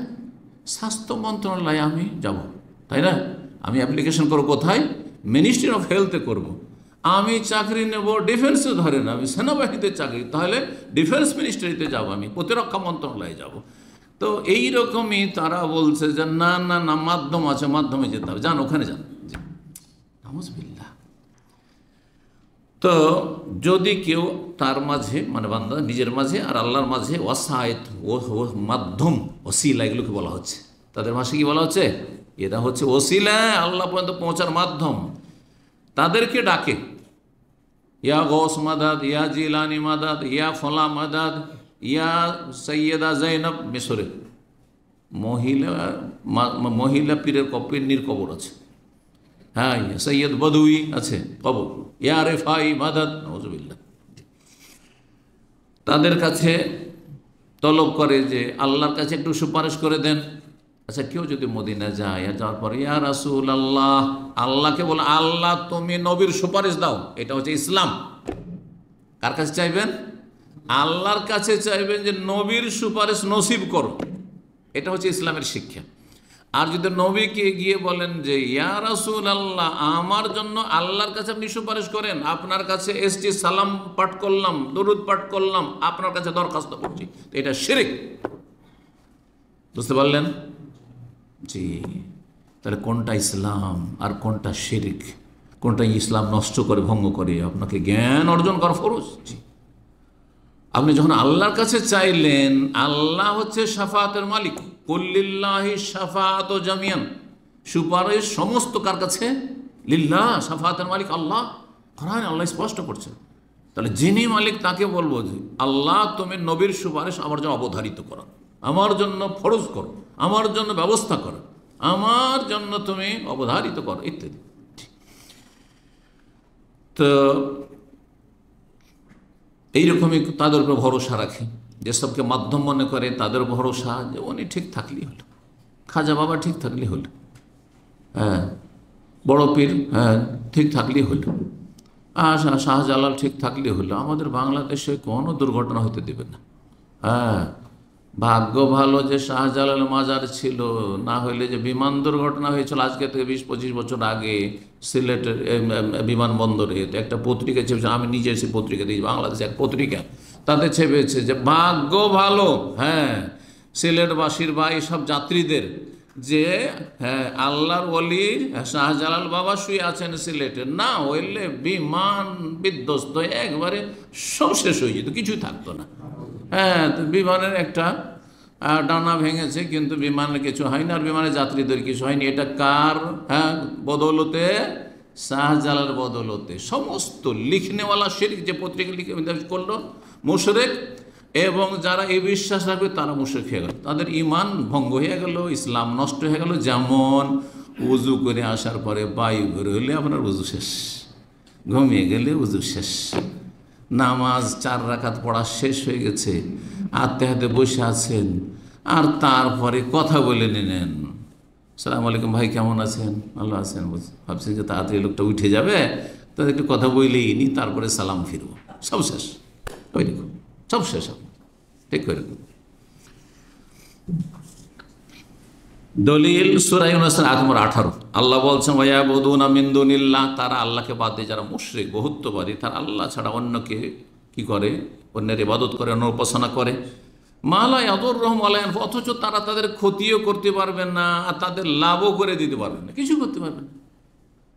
Speaker 4: স্বাস্থ্য মন্ত্রণালয়ে আমি যাব, তাই না? আমি অ্যাপ্লিকেশন করবো কোথায়? মিনিস্ট্রি অফ হেলথে করব। আমি চাকরি নেব ডিফেন্সে, ধরে না আমি সেনাবাহিনীতে চাকরি, তাহলে ডিফেন্স মিনিস্ট্রিতে যাব, আমি প্রতিরক্ষা মন্ত্রণালয়ে যাব। তো এইরকমই তারা বলছে যে না না না, মাধ্যম আছে, মাধ্যমে যেতে হবে, যান ওখানে যান। নাউযুবিল্লাহ। তো যদি কেউ তার মাঝে, মানে বান্দা নিজের মাঝে আর আল্লাহর মাঝে ওয়াসায়েত, ও মাধ্যম, ওসিলা, এগুলোকে বলা হচ্ছে। তাদের মাঝে কি বলা হচ্ছে? এরা হচ্ছে ওসিলা, আল্লাহ পর্যন্ত পৌঁছার মাধ্যম। তাদেরকে ডাকে, ইয়া গৌস মাদাদ, ইয়া জিলানি মাদাদ, ইয়া ফলা মাদাদ, ইয়া সৈয়দা জৈনব। মিশরে মহিলা পীরের কবর আছে, হ্যাঁ, সৈয়দ বদুই আছে কবর, ইয়া রেফাই মাদাদ। নাউযুবিল্লাহ। তাদের কাছে তলব করে যে আল্লাহর কাছে একটু সুপারিশ করে দেন। আচ্ছা, কেউ যদি মদিনা যায়, যাওয়ার পরে ইয়া রাসূল আল্লাহ, আল্লাহকে বলে আল্লাহ তুমি নবীর সুপারিশ দাও, এটা হচ্ছে ইসলাম। কার কাছে চাইবেন? আল্লাহর কাছে চাইবেন যে নবীর সুপারিশ নসিব করো, এটা হচ্ছে ইসলামের শিক্ষা। আর যদি নবীকে গিয়ে বলেন যে ইয়া রাসূলুল্লাহ, আমার জন্য আল্লাহর কাছে আপনি সুপারিশ করেন, আপনার কাছে এসটি সালাম পাঠ করলাম, দরুদ পাঠ করলাম, আপনার কাছে দরখাস্ত করছি, এটা শিরক। বুঝতে পারলেন? জি। তাহলে কোনটা ইসলাম আর কোনটা শিরক, কোনটা ইসলাম নষ্ট করে ভঙ্গ করে, আপনাকে জ্ঞান অর্জন করা ফরজ। জি। আপনি যখন আল্লাহর কাছে চাইলেন, আল্লাহ হচ্ছে শাফাতের মালিক, কুল্লিল্লাহি শাফাত জামিয়ান, সুপারিশ সমস্ত কার কাছে? লিল্লাহ, শাফাতের মালিক আল্লাহ। কোরআন আল্লাহ স্পষ্ট করছে। তাহলে যিনি মালিক তাকে বলবো যে আল্লাহ, তুমি নবীর সুপারিশ আমার জন্য অবধারিত করো, আমার জন্য ফরজ করো, আমার জন্য ব্যবস্থা করো, আমার জন্য তুমি অবধারিত করো, ইত্যাদি। তো এইরকমই তাদের উপর ভরসা রাখে, যেসবকে মাধ্যম মনে করে তাদের ভরসা যে উনি ঠিক থাকলেই হলো, খাজা বাবা ঠিক থাকলেই হলো, হ্যাঁ, বড় পীর হ্যাঁ ঠিক থাকলেই হলো, শাহজালাল ঠিক থাকলেই হলো, আমাদের বাংলাদেশে কোনো দুর্ঘটনা হতে দেবে না। হ্যাঁ, ভাগ্য ভালো যে শাহজালাল মাজার ছিল, না হইলে যে বিমান দুর্ঘটনা হয়েছিল আজকে থেকে 20-25 বছর আগে সিলেটের বিমানবন্দরে, একটা পত্রিকা ছেপেছে, আমি নিজে এসে পত্রিকা দিয়েছি, বাংলাদেশে এক পত্রিকা, তাতে ছেপেছে যে ভাগ্য ভালো হ্যাঁ সিলেটবাসীর বা এইসব যাত্রীদের যে হ্যাঁ আল্লাহর ওলি শাহজালাল বাবা শুয়ে আছেন সিলেটে, না হইলে বিমান বিধ্বস্ত হয়ে একবারে সব শেষ হয়ে যেত, কিছুই থাকতো না। হ্যাঁ, তো বিমানের একটা ডানা ভেঙেছে কিন্তু বিমানের কিছু হয়নি, আর বিমানের যাত্রীদের কিছু হয়নি। এটা কার হ্যাঁ বদৌলতে? শাহজালাল বদৌলতে। সমস্ত লিখনেওয়ালা শিরক যে পত্রিকা লিখে করলো মুশরিক, এবং যারা এই বিশ্বাস রাখবে তারা মুশরিক হয়ে গেল, তাদের ইমান ভঙ্গ হয়ে গেল, ইসলাম নষ্ট হয়ে গেল। যেমন উজু করে আসার পরে বায়ু ঘুরে হলে আপনার উজু শেষ, ঘুমিয়ে গেলে উজু শেষ, নামাজ 4 রাকাত পড়া শেষ হয়ে গেছে, হাতে হাতে বসে আছেন, আর তারপরে কথা বলে নিলেন, আসসালামু আলাইকুম ভাই কেমন আছেন? ভালো আছেন। ভাবছেন যে তাড়াতাড়ি লোকটা উঠে যাবে, তাদের একটু কথা বলেই নি, তারপরে সালাম ফিরব, সব শেষ। ওই দেখুন সব শেষ, ঠিক করে দেখুন। দলিল সূরা ইউনূসের আয়াত নম্বর 18, আল্লাহ বলছেন ওয়ায়াবুদুনা মিন দুনিল্লাহ, তারা আল্লাহকে বাদ দিয়ে যারা মুশরিক বহুত্ববাদী, তারা আল্লাহ ছাড়া অন্যকে কি করে? অন্যের ইবাদত করে, অন্য উপাসনা করে। মা লা ইয়াদুররুহুম ওয়া লা ইয়ানফা, অথচ তারা তাদের ক্ষতিও করতে পারবে না আর তাদের লাভও করে দিতে পারবে না, কিছু করতে পারবে না।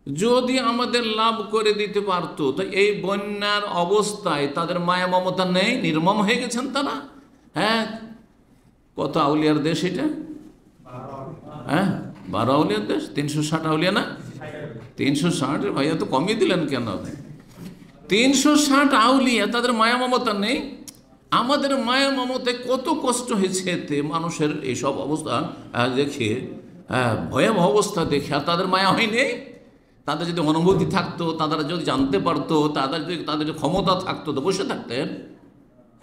Speaker 4: যদি আমাদের লাভ করে দিতে পারতো, তো এই বন্যার অবস্থায় তাদের মায়া মমতা নেই, নির্মম হয়ে গেছেন তারা। হ্যাঁ, কত আউলিয়ার দেশ এটা? হ্যাঁ, 12 আউলিয়ার দেশ, 360 আউলিয়া না? 360, ভাইয়া তো কমিয়ে দিলেন কেন? 360 আউলিয়া, তাদের মায়া মমতা নেই। আমাদের মায়া মমতায় কত কষ্ট হয়েছে এতে, মানুষের এইসব অবস্থা দেখে, হ্যাঁ ভয়াবহ অবস্থা দেখে, আর তাদের মায়া হয়নি। তাদের যদি অনুভূতি থাকতো, তারা যদি জানতে পারতো, তাদের যদি ক্ষমতা থাকতো, তো বসে থাকতেন।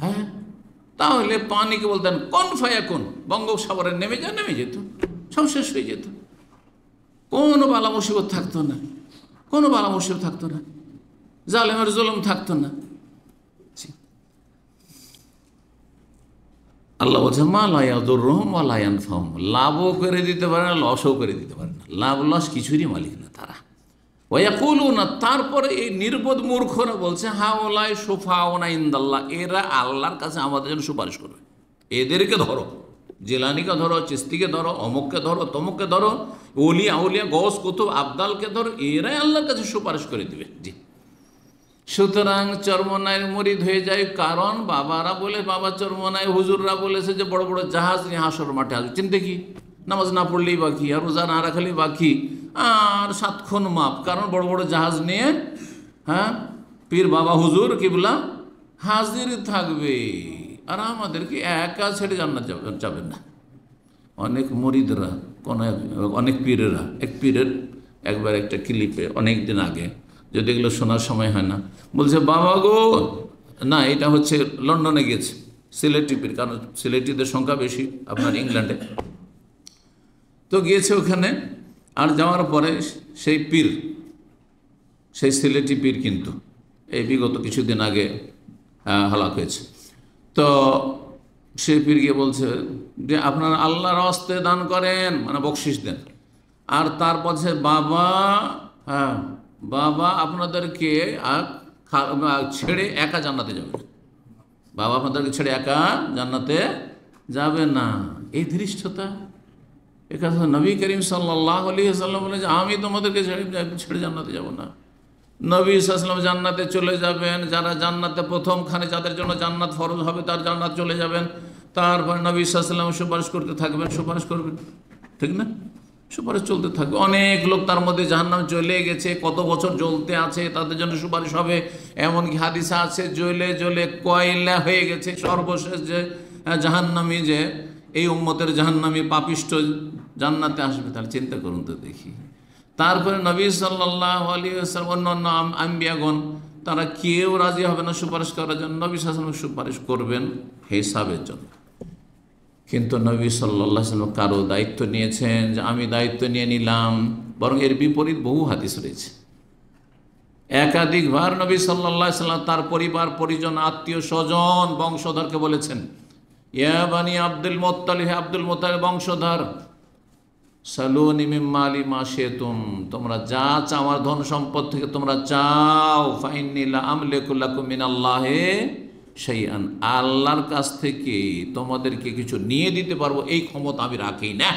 Speaker 4: হ্যাঁ, তাহলে পানিকে বলতেন কোন ফায়াকুন, বঙ্গোপসাগরে নেমে যেত, সব শেষ হয়ে যেত, কোনো বালা মুসিবত থাকতো না, কোনো বালা মুসিবত থাকতো না, জালেমের জুলুম থাকতো না। আল্লাহ বলছেন মা লা ইয়াদুররুহুম ওয়া লা ইয়ানফাহুম, লাভও করে দিতে পারে না, লসও করে দিতে পারে না, লাভ লস কিছুরই মালিক না তারা। ওয়া ইয়াকুলুনা, তারপরে এই নির্বোধ মূর্খরা বলছে হাউলাই শুফাউনা ইনদাল্লাহ, এরা আল্লাহর কাছে আমাদের জন্য সুপারিশ করবে। এদেরকে ধরো, জিলানিকে ধরো, চিস্তিকে ধরো, অমুককে ধরো, তমুককে ধরো, ওলিয়া আউলিয়া গৌস কুতুব আবদালকে ধরো, এরাই আল্লাহর কাছে সুপারিশ করে দিবে। জি, সুতরাং চরমনায়ের মুরিদ হয়ে যায়, কারণ বাবারা বলে, বাবা চরমনায় হুজুররা বলেছে যে বড় বড় জাহাজ নিয়ে হাসর মাঠে আসবে। চিন্তা কি, নামাজ না পড়লেই বাকি, আর রোজা না রাখলেই বাকি, আর 7 খুন মাপ, কারণ বড় বড় জাহাজ নিয়ে হ্যাঁ পীর বাবা হুজুর কিবলা হাজির থাকবে, আর আমাদেরকে একা ছেড়ে জান্নাত যাবেন না। অনেক মুরিদরা, অনেক পীরেরা, এক পীরের একবার একটা ক্লিপে অনেক দিন আগে, যদি এগুলো শোনার সময় হয় না, বলছে বাবা গো, না এটা হচ্ছে লন্ডনে গিয়েছে, সিলেটি পীর, কারণ সিলেটিদের সংখ্যা বেশি আপনার ইংল্যান্ডে, তো গিয়েছে ওখানে। আর যাওয়ার পরে সেই পীর, সেই সিলেটি পীর কিন্তু এই বিগত কিছুদিন আগে হালাক হয়েছে। তো সে পীর গিয়ে বলছে যে আপনারা আল্লাহর হস্তে দান করেন, মানে বকশিস দেন, আর তারপর সে বাবা, হ্যাঁ বাবা আপনাদেরকে ছেড়ে একা জান্নাতে যাবে না, বাবা আপনাদেরকে ছেড়ে একা জান্নাতে যাবে না। এই ধৃষ্টতা, এ কথা নবী করিম সাল্লাল্লাহু আলাইহি ওয়াসাল্লাম বলে যে আমি তোমাদেরকে ছেড়ে জান্নাতে যাব না। নবী সাল্লাল্লাহু জান্নাতে চলে যাবেন, যারা জান্নাতে প্রথমখানে যাদের জন্য জান্নাত ফরজ হবে তার জান্নাত চলে যাবেন, তারপর নবী সাল্লাল্লাহু সুপারিশ করতে থাকবেন, সুপারিশ করবেন, ঠিক না? সুপারিশ চলতে থাকবে। অনেক লোক তার মধ্যে জাহান্নাম চলে গেছে, কত বছর জ্বলতে আছে, তাদের জন্য সুপারিশ হবে। এমনকি হাদিসে আছে জ্বলে জ্বলে কয়লা হয়ে গেছে, সর্বশেষ যে জাহান্নামী, যে এই উম্মতের জাহান্নামী পাপিষ্ঠ জান্নাতে আসবে। তাহলে চিন্তা করুন তো দেখি। তারপরে নবী সাল্লাল্লাহু আলাইহি ওয়াসাল্লাম অন্যান্য আম্বিয়াগণ তারা কেউ রাজি হবে না সুপারিশ করার জন্য, নবী সাল্লাল্লাহু আলাইহি ওয়াসাল্লাম সুপারিশ করবেন হিসাবের জন্য। কিন্তু নবী সাল্লাল্লাহু আলাইহি ওয়াসাল্লাম কারো দায়িত্ব নিয়েছেন যে আমি দায়িত্ব নিয়ে নিলাম, বরং এর বিপরীত বহু হাদিস রয়েছে। একাধিকবার নবী সাল্লাল্লাহু আলাইহি ওয়াসাল্লাম তার পরিবার পরিজন আত্মীয় স্বজন বংশধরকে বলেছেন, ইয়া বানি আব্দুল মুত্তালিব, আব্দুল মুত্তালিব বংশধর, সালুনি মিন মালি মা শিতুম, তোমরা যা চাও আমার ধন সম্পদ থেকে তোমরা চাও, ফাইন্নী লা আমলিকু লাকুম মিনাল্লাহি শাইআন, আল্লাহর কাছ থেকে তোমাদেরকে কিছু নিয়ে দিতে পারবো এই ক্ষমতা আমি রাখি না।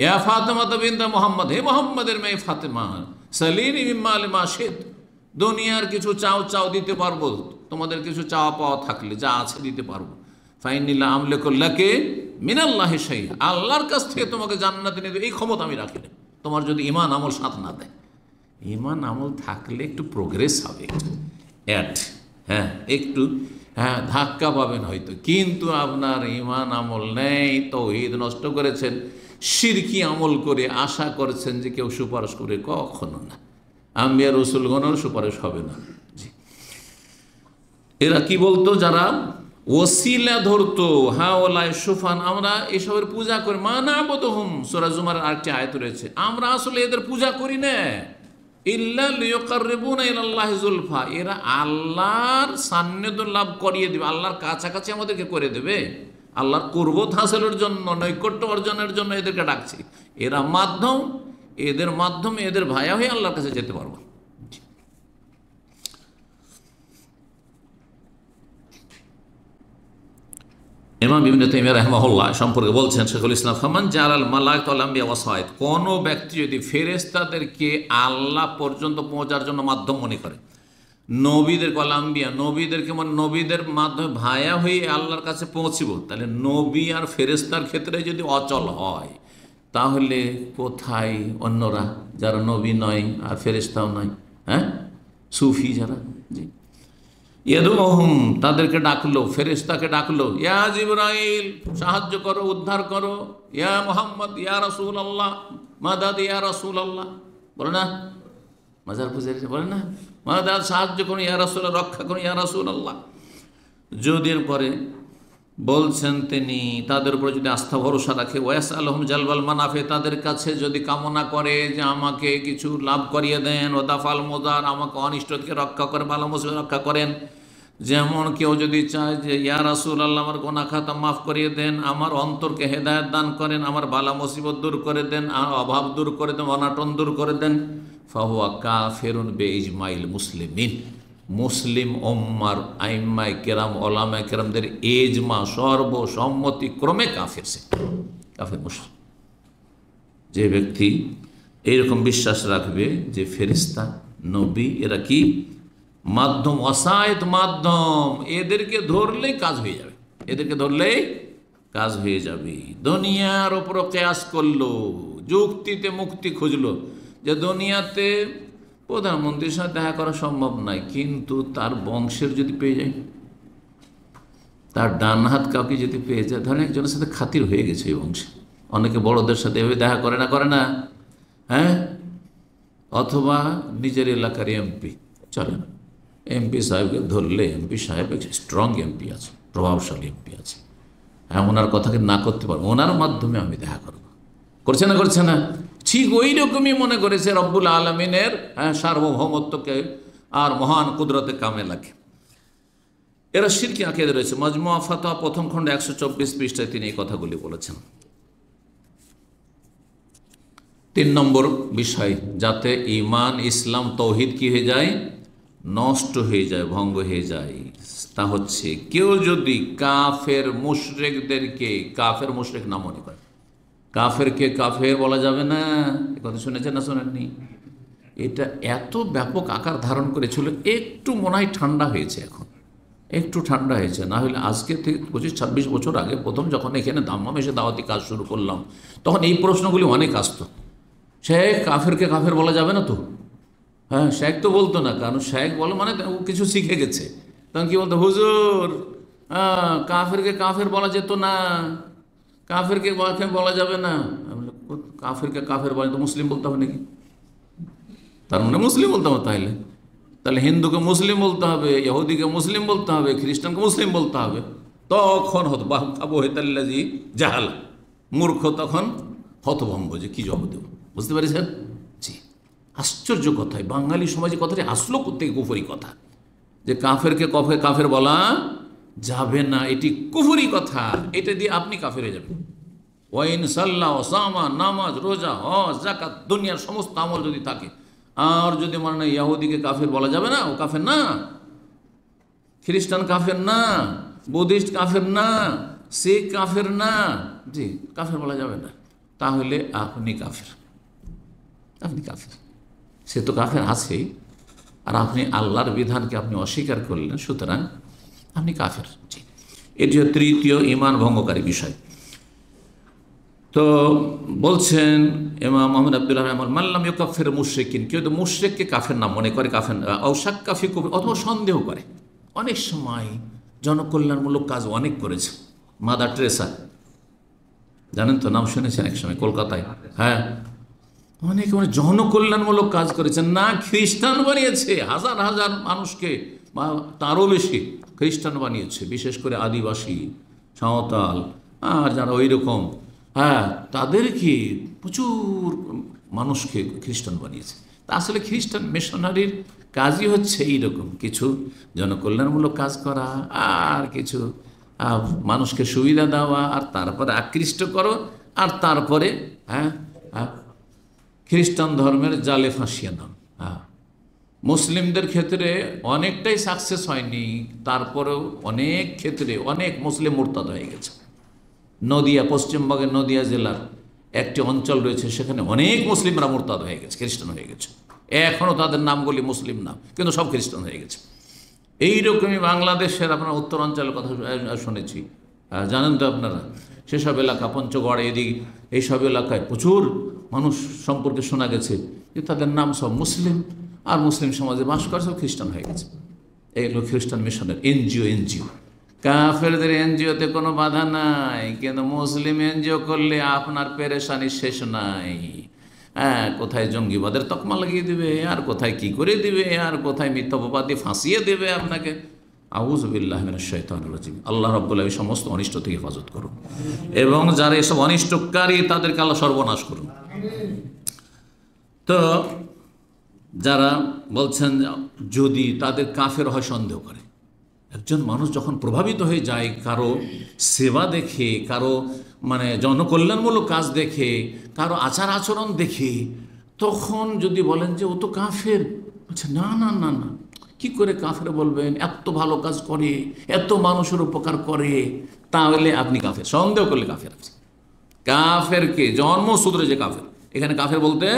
Speaker 4: ইয়া ফাতেমা বিনতে মুহাম্মদ, হে মুহাম্মদের মেয়ে ফাতেমা, সালিনি মিন মালি মা শিত, দুনিয়ার কিছু চাও চাও দিতে পারবো, তোমাদের কিছু চাওয়া পাওয়া থাকলে যা আছে দিতে পারবো। ফাইন্নী লা আমলিকু লাকি মিনাল্লাহি শাইআন, আল্লাহর কাছ থেকে তোমাকে জান্নাতে নিয়ে দেবে এই ক্ষমতা আমি রাখি না। তোমার যদি ঈমান আমল সাথ না দেয়, ঈমান আমল থাকলে একটু প্রোগ্রেস হবে, একটু ধাক্কা পাবেন হয়তো, কিন্তু আপনার ঈমান আমল নেই, তাওহীদ নষ্ট করেছেন, শিরকি আমল করে আশা করছেন যে কেউ সুপারিশ করে, কখনো না। আম্বিয়া রাসূলগণের সুপারিশ হবে না। এরা কি বলতো, যারা ওসিলা ধরতো, হাওলাই সুফান, আমরা এসবের পূজা করি, মা না'বুদুহুম, সূরা জুমারের আরেকটি আয়াত রয়েছে, আমরা আসলে এদের পূজা করি না, ইল্লা লিয়ুকাররিবুনা ইলাল্লাহি যুলফা, এরা আল্লাহর সান্নিধ্য লাভ করিয়ে দেবে, আল্লাহর কাছাকাছি আমাদেরকে করে দেবে, আল্লাহর কুরবত হাসিলের জন্য, নৈকট্য অর্জনের জন্য এদেরকে ডাকছি। এরা মাধ্যম, এদের মাধ্যমে এদের ভায়া হয়ে আল্লাহর কাছে যেতে পারবো। ইমাম ইবনে তাইমিয়া রাহিমাহুল্লাহ সম্পর্কে বলছেন, শেখুল ইসলাম, ফামান জালাল মালায়েকাতুল ওয়াল আম্বিয়া ওয়াসাইদ, কোন ব্যক্তি যদি ফেরেশতাদেরকে আল্লাহ পর্যন্ত পৌঁছার জন্য মাধ্যম মনে করে, নবীদের ওয়াল আম্বিয়া, নবীদেরকে মানে নবীদের মাধ্যমে ভায়া হয়ে আল্লাহর কাছে পৌঁছিব, তাহলে নবী আর ফেরেশতার ক্ষেত্রে যদি অচল হয়, তাহলে কোথায় অন্যরা যারা নবী নয় আর ফেরেশতাও নয়, সুফি যারা, জি, ইয়াদুহুম, তাদেরকে ডাকলো, ফেরেশতাকে ডাকলো, ইয়া জিবরাইল সাহায্য করো, উদ্ধার করো, ইয়া মুহাম্মদ ইয়া রাসূলুল্লাহ মাদাদ ইয়া রাসূলুল্লাহ, বলে না মাজার পূজারী, বলে না মাদাদ, সাহায্য করুন ইয়া রাসূলুল্লাহ, রক্ষা করুন ইয়া রাসূলুল্লাহ। যদি পরে বলছেন তিনি তাদের উপরে যদি আস্থা ভরসা রাখে, ওয়াসআলহুম জালবাল মানাফে, তাদের কাছে যদি কামনা করে যে আমাকে কিছু লাভ করিয়ে দেন, ও দাফাল মুদার, আমাকে অনিষ্ট থেকে রক্ষা করে, ভালো মুসিবত রক্ষা করেন। যেমন কেউ যদি চায় যে ইয়া রাসূলুল্লাহ আমার গুনাহ খাতা মাফ করিয়ে দেন, আমার অন্তরকে হেদায়েত দান করেন, আমার বালা মুসিবত দূর করে দেন, অভাব দূর করে দেন, অনাটন দূর করে দেন, ফাহুয়া কাফিরুন বিইজমাইল মুসলিমিন, মুসলিম উম্মার আইম্মায়ে কেরাম, ওলামায়ে কেরামদের ইজমা, সর্বসম্মতিক্রমে কাফির, সে কাফির মুশরিক। যে ব্যক্তি এইরকম বিশ্বাস রাখবে যে ফেরেশতা, নবী এরা কি মাধ্যম, ওয়াসায়েত মাধ্যম, এদেরকে ধরলেই কাজ হয়ে যাবে, এদেরকে ধরলেই কাজ হয়ে যাবে। দুনিয়ার ওপর কিয়াস করলো, যুক্তিতে মুক্তি খুঁজলো যে দুনিয়াতে প্রধানমন্ত্রীর সাথে দেখা করা সম্ভব নয়, কিন্তু তার বংশের যদি পেয়ে যায়, তার ডান হাত কাউকে যদি পেয়ে যায়, ধরেন একজনের সাথে খাতির হয়ে গেছে এই বংশে, অনেকে বড়দের সাথে এভাবে দেখা করে না, অথবা নিজের এলাকার এমপি, চলে না, এমপি সাহেবকে ধরলে, এমপি সাহেব স্ট্রং এমপি আছে, প্রভাবশালী এমপি আছে, ওনার কথাকে না করতে পারবো, ওনার মাধ্যমে আমি দেখা করব, করছে না, ঠিক ওই রকমই মনে করেছে রব্বুল আলমিনের সার্বভৌমত্বকে আর মহান কুদরতে কামে লাগে। এরা শিরকি আকীদা রয়েছে। মাজমুয়া ফাতোয়া প্রথম খণ্ড 124 পৃষ্ঠায় তিনি এই কথাগুলি বলেছেন। 3 নম্বর বিষয়, যাতে ঈমান, ইসলাম, তৌহিদ কি হয়ে যায়, নষ্ট হয়ে যায়, ভঙ্গ হয়ে যায়, তা হচ্ছে কেউ যদি কাফের মুশরিকদেরকে কাফের মুশরিক না মনে করে। কাফেরকে কাফের বলা যাবে না, এ কথা শুনেছেন না শোনেননি? এটা এত ব্যাপক আকার ধারণ করেছিল, একটু মনে হয় ঠান্ডা হয়েছে, এখন একটু ঠান্ডা হয়েছে। না হলে আজকে থেকে 25-26 বছর আগে প্রথম যখন এখানে দাম্মাম এসে দাওয়াতি কাজ শুরু করলাম, তখন এই প্রশ্নগুলি অনেক আসতো। শেখ, কাফেরকে কাফের বলা যাবে না তো? হ্যাঁ, শেখ তো বলতো না, কারণ শেখ বলো মানে ও কিছু শিখে গেছে। তখন কি বলতো, হুজুর কাফেরকে কাফের বলা যেত না, কাফেরকে বলা যাবে না। কাফেরকে কাফের বলে তো মুসলিম বলতে হবে নাকি? তার মানে মুসলিম বলতে হবে। তাহলে হিন্দুকে মুসলিম বলতে হবে, ইহুদিকে মুসলিম বলতে হবে, খ্রিস্টানকে মুসলিম বলতে হবে। তখন হতবাহি জাহাল, মূর্খ তখন হতভম্ব, যে কি জবাব দেব, বুঝতে পারছেন? জি, আশ্চর্য কথাই, বাঙালি সমাজে কথাটি আসলো কোথেকে? কুফরি কথা, যে কাফেরকে কাফের বলা যাবে না, এটি কুফরি কথা। এটা দিয়ে আপনি কাফের হয়ে যাবেন। ওয়াইন সাল্লাহ, ওসামা, নামাজ, রোজা, হজ, যাকাত, দুনিয়ার সমস্ত আমল যদি থাকে, আর যদি মনে হয় ইহুদিকে কাফের বলা যাবে না, ও কাফের না, খ্রিস্টান কাফের না, বুদ্ধিস্ট কাফের না, শিখ কাফের না, জি কাফের বলা যাবে না, তাহলে আপনি কাফের, আপনি কাফের। সে তো কাফের আছেই, আর আপনি আল্লাহর বিধানকে আপনি অস্বীকার করলেন, সুতরাং আপনি কাফের। জি, এটি তৃতীয় ঈমান ভঙ্গকারী বিষয়। তো বলছেন ইমাম মুহাম্মদ আব্দুল্লাহ রহমান, মাল্লাম ইউকাফির মুশরিকিন, কেউ তো মুশরিককে কাফের না মনে করে, কাফের শাক্কা ফি কুফর, অথবা সন্দেহ করে। অনেক সময় জনকল্যাণমূলক কাজ অনেক করেছে। মাদার টেরেসা, জানেন তো, নাম শুনেছেন এক সময় কলকাতায়? হ্যাঁ, অনেক জনকল্যাণমূলক কাজ করেছেন। না খ্রিস্টান বানিয়েছে, হাজার হাজার মানুষকে, বা তারও বেশি খ্রিস্টান বানিয়েছে, বিশেষ করে আদিবাসী, সাঁওতাল, আর যারা ওই রকম, হ্যাঁ, তাদেরকে প্রচুর মানুষকে খ্রিস্টান বানিয়েছে। তা আসলে খ্রিস্টান মিশনারির কাজই হচ্ছে এইরকম কিছু জনকল্যাণমূলক কাজ করা, আর কিছু মানুষকে সুবিধা দেওয়া, আর তারপরে আকৃষ্ট করো, আর তারপরে খ্রিস্টান ধর্মের জালে ফাঁসিয়ে নাও। মুসলিমদের ক্ষেত্রে অনেকটাই সাকসেস হয়নি, তারপরেও অনেক ক্ষেত্রে অনেক মুসলিম মুরতাদ হয়ে গেছে। নদিয়া, পশ্চিমবঙ্গের নদিয়া জেলার একটি অঞ্চল রয়েছে, সেখানে অনেক মুসলিমরা মুরতাদ হয়ে গেছে, খ্রিস্টান হয়ে গেছে। এখনও তাদের নামগুলি মুসলিম নাম, কিন্তু সব খ্রিস্টান হয়ে গেছে। এইরকমই বাংলাদেশের আপনার উত্তর অঞ্চলের কথা শুনেছি, জানেন তো আপনারা, সেসব এলাকা, পঞ্চগড়, এদিক, এইসব এলাকায় প্রচুর মানুষ সম্পর্কে শোনা গেছে যে তাদের নাম সব মুসলিম, আর মুসলিম সমাজে বাস করে সব খ্রিস্টান হয়ে গেছে। এইগুলো খ্রিস্টান মিশনের এনজিও। কাফেরদের এনজিওতে কোনো বাধা নাই, কিন্তু মুসলিম এনজিও করলে আপনার পেরেশানি শেষ নাই। হ্যাঁ, কোথায় জঙ্গিবাদের তকমা লাগিয়ে দেবে, আর কোথায় কি করে দিবে, আর কোথায় মিথ্যাবাদী ফাঁসিয়ে দেবে আপনাকে। আউযু বিল্লাহি মিনাশ শাইতানির রাজিম। আল্লাহ রাব্বুল আলামিন সমস্ত অনিষ্ট থেকে হেফাজত করুন, এবং যারা এসব অনিষ্টকারী তাদেরকে আল্লাহ সর্বনাশ করুন। তো যারা বলছেন যদি তাদের কাফের হয় সন্দেহ করে, একজন মানুষ যখন প্রভাবিত হয়ে যায় কারো সেবা দেখে, কারো জনকল্যাণমূলক কাজ দেখে, কারো আচার আচরণ দেখে, তখন যদি বলেন যে ও তো কাফের, আচ্ছা না না না না, কী করে কাফের বলবেন? এত ভালো কাজ করে, এত মানুষের উপকার করে, তাহলে আপনি কাফের। সন্দেহ করলে কাফের আছে। কাফেরকে জন্মসূত্রে যে কাফের, এখানে কাফের বলতে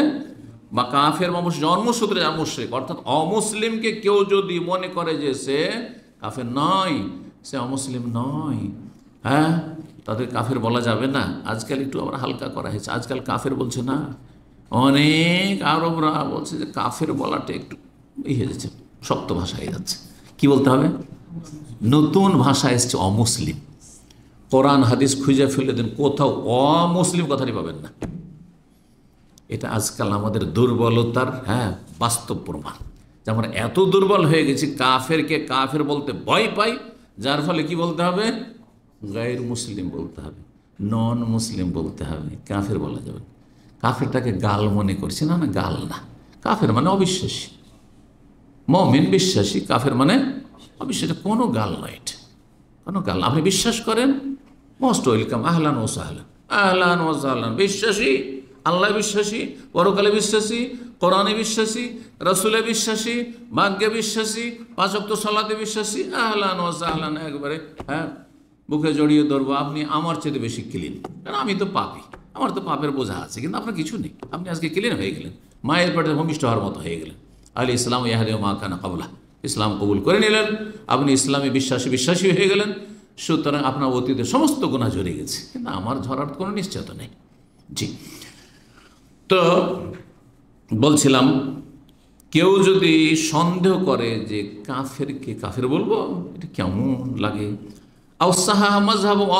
Speaker 4: বা কাফের মানুষ জন্মসূত্রে যা মুশরিক, অর্থাৎ অমুসলিমকে কেউ যদি মনে করে যে সে কাফের নয়, সে অমুসলিম নয়, হ্যাঁ, তাদের কাফের বলা যাবে না। আজকাল একটু আমরা হালকা করা হয়েছে, আজকাল কাফের বলছে না, অনেক আরবরা বলছে যে কাফের বলাটা একটু হয়ে যাচ্ছে, শক্ত ভাষা হয়ে যাচ্ছে। কি বলতে হবে? নতুন ভাষা এসছে অমুসলিম। কোরআন হাদিস খুঁজে ফেলে দেন, কোথাও অমুসলিম কথাটি পাবেন না। এটা আজকাল আমাদের দুর্বলতার বাস্তব প্রমাণ। যেমন এত দুর্বল হয়ে গেছি, কাফেরকে কাফের বলতে ভয় পাই, যার ফলে কি বলতে হবে? গায়র মুসলিম বলতে হবে, নন মুসলিম বলতে হবে, কাফের বলা যাবে। কাফেরটাকে গাল মনে করছি, না না, গাল না। কাফের মানে অবিশ্বাসী, মুমিন বিশ্বাসী, কাফের মানে অবিশ্বাস কোনো গাল নয়, এটা কোনো গাল। আপনি বিশ্বাস করেন, মোস্ট ওয়েলকাম, আহলান ও সাহলান, আহলান ও সাহলান। বিশ্বাসী, আল্লাহ বিশ্বাসী, পরকালে বিশ্বাসী, কোরআনে বিশ্বাসী, রসুলে বিশ্বাসী, ভাগ্যে বিশ্বাসী, 5 ওয়াক্ত সালাতে বিশ্বাসী, আহলান ও সাহলান, একবারে হ্যাঁ বুকে জড়িয়ে ধরবো। আপনি আমার চেয়ে বেশি ক্লিন, কারণ আমি তো পাপী, আমার তো পাপের বোঝা আছে, কিন্তু আপনার কিছু নেই, আপনি আজকে ক্লিন হয়ে গেলেন, মায়ের পেটে ভূমিষ্ঠ হওয়ার মতো হয়ে গেলেন। আলী ইসলাম ইয়াহদি মা কানা কাবলা, ইসলাম কবুল করে নিলেন, আপনি ইসলামে বিশ্বাসী হয়ে গেলেন। সুতরাং আপনার অতীতের সমস্ত গুনাহ ঝরে গেছে, কিন্তু আমার ঝরার কোনো নিশ্চয়তা নেই। জি, তো বলছিলাম, কেউ যদি সন্দেহ করে যে কাফেরকে কাফের বলবো, এটা কেমন লাগে,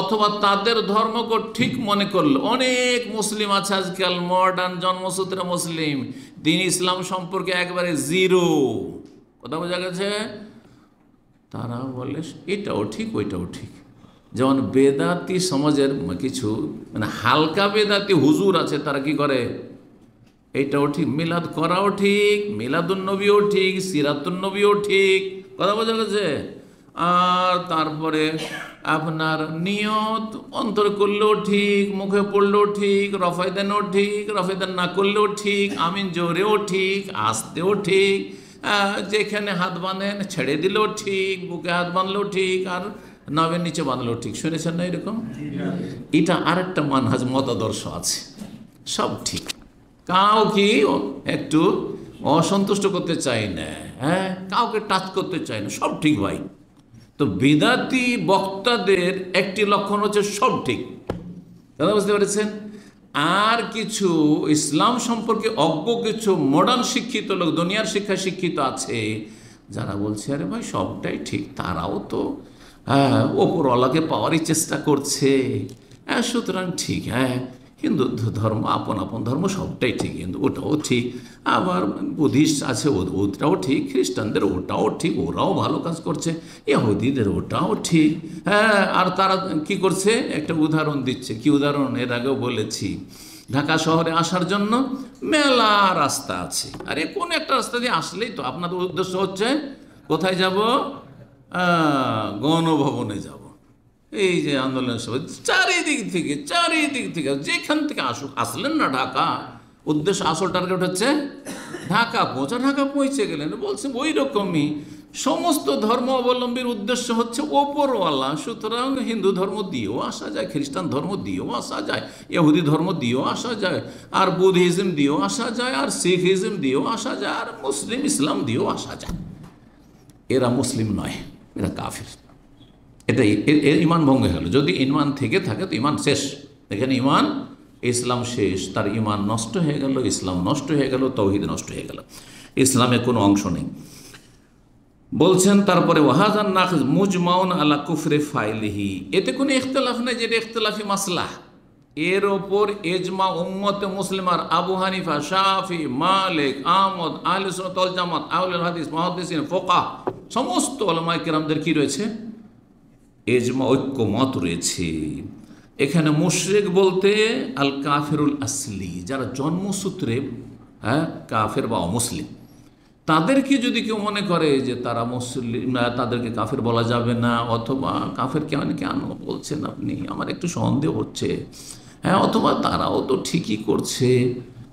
Speaker 4: অথবা তাদের ধর্মকে ঠিক মনে করলো। অনেক মুসলিম আছে আজকাল, মডার্ন জন্মসূত্রে মুসলিম, দিন ইসলাম সম্পর্কে একবারে জিরো, কথা বোঝা গেছে। তারা বলে এটাও ঠিক ওইটাও ঠিক। যেমন বেদাতি সমাজের কিছু মানে হালকা বেদাতি হুজুর আছে, তারা কি করে, এইটাও ঠিক, মিলাদ করাও ঠিক, মিলাদুন্নবীও ঠিক, সিরাতুন্নবীও ঠিক, কথা বোঝা গেছে। আর তারপরে আপনার নিয়ত অন্তর করলেও ঠিক, মুখে পড়লেও ঠিক, রফায়দানও ঠিক, রফায়দান না করলেও ঠিক, আমিন জোরেও ঠিক, আসতেও ঠিক, যেখানে হাত বাঁধেন ছেড়ে দিলেও ঠিক, বুকে হাত বাঁধলেও ঠিক, আর নাভের নিচে বাঁধলেও ঠিক। শুনেছেন না এরকম? এটা আরেকটা মানহাজ মতাদর্শ আছে, সব ঠিক, কাউকে একটু অসন্তুষ্ট করতে চাই না, হ্যাঁ, কাউকে টাচ করতে চাই না, সব ঠিক ভাই। তো বিদাতি বক্তাদের একটি লক্ষণ হচ্ছে সব ঠিক, দাদা বুঝতে পেরেছেন। আর কিছু ইসলাম সম্পর্কে অজ্ঞ কিছু মডার্ন শিক্ষিত লোক, দুনিয়ার শিক্ষায় শিক্ষিত আছে, যারা বলছে আরে ভাই সবটাই ঠিক, তারাও তো ওপরওয়ালাকে পাওয়ারই চেষ্টা করছে, সুতরাং ঠিক, হ্যাঁ হিন্দু ধর্ম আপন আপন ধর্ম সবটাই ঠিক, কিন্তু ওটাও ঠিক। আবার বুদ্ধিস্ট আছে, ওটাও ঠিক, খ্রিস্টানদের ওটাও ঠিক, ওরাও ভালো কাজ করছে, ইহুদিদের ওটাও ঠিক, হ্যাঁ। আর তারা কি করছে, একটা উদাহরণ দিচ্ছে। কি উদাহরণ? এর আগেও বলেছি, ঢাকা শহরে আসার জন্য মেলা রাস্তা আছে, আরে কোন একটা রাস্তা দিয়ে আসলেই তো আপনাদের উদ্দেশ্য হচ্ছে কোথায় যাব, গণভবনে যাব। এই যে আন্দোলনের সময় চারিদিক থেকে যেখান থেকে আসলেন না ঢাকা, উদ্দেশ্য আসল টার্গেট হচ্ছে ঢাকা পৌঁছা। ঢাকা পৌঁছে গেলেন, বলছে ওই রকমই সমস্ত ধর্ম অবলম্বীর উদ্দেশ্য হচ্ছে ওপরওয়ালা। সুতরাং হিন্দু ধর্ম দিয়েও আসা যায়, খ্রিস্টান ধর্ম দিয়েও আসা যায়, ইহুদি ধর্ম দিয়েও আসা যায়, আর বুদ্ধিজম দিয়েও আসা যায়, আর শিখিজম দিয়েও আসা যায়, আর মুসলিম ইসলাম দিয়েও আসা যায়। এরা মুসলিম নয়, এরা কাফির। এটাই এর ইমান ভঙ্গ হয়ে গেল। যদি ইমান থেকে থাকে তো ইমান শেষ, এখানে ইমান ইসলাম শেষ, তার ইমান নষ্ট হয়ে গেল, ইসলাম নষ্ট হয়ে গেল, তাওহীদ নষ্ট হয়ে গেল, ইসলামে কোনো অংশ নেই। বলছেন তারপরে ওয়াহাজান নাকিজ মুজমাউন আলা কুফরে ফাইলিহি, এতে কোনো ইখতিলাফ নেই, যেটা ইখতিলাফি মাসলা, এর ওপর এজমা উম্মতে মুসলিমার আবু হানিফা, শাফি, মালিক, আহমদ, আহলে সুন্নাত ওয়াল জামাত, আহলুল হাদিস, মুহাদ্দিসিন, ফুকাহা, সমস্ত উলামায়ে কেরামদের কি রয়েছে, এজমা ঐক্যমত রয়েছে। এখানে মুশরিক বলতে আল কাফিরুল আসলি, যারা জন্মসূত্রে কাফের বা অমুসলিম, তাদেরকে যদি কেউ মনে করে যে তারা মুসলিম, তাদেরকে কাফের বলা যাবে না, অথবা কাফের কেন বলছেন আপনি, আমার একটু সন্দেহ হচ্ছে, হ্যাঁ, অথবা তারাও তো ঠিকই করছে,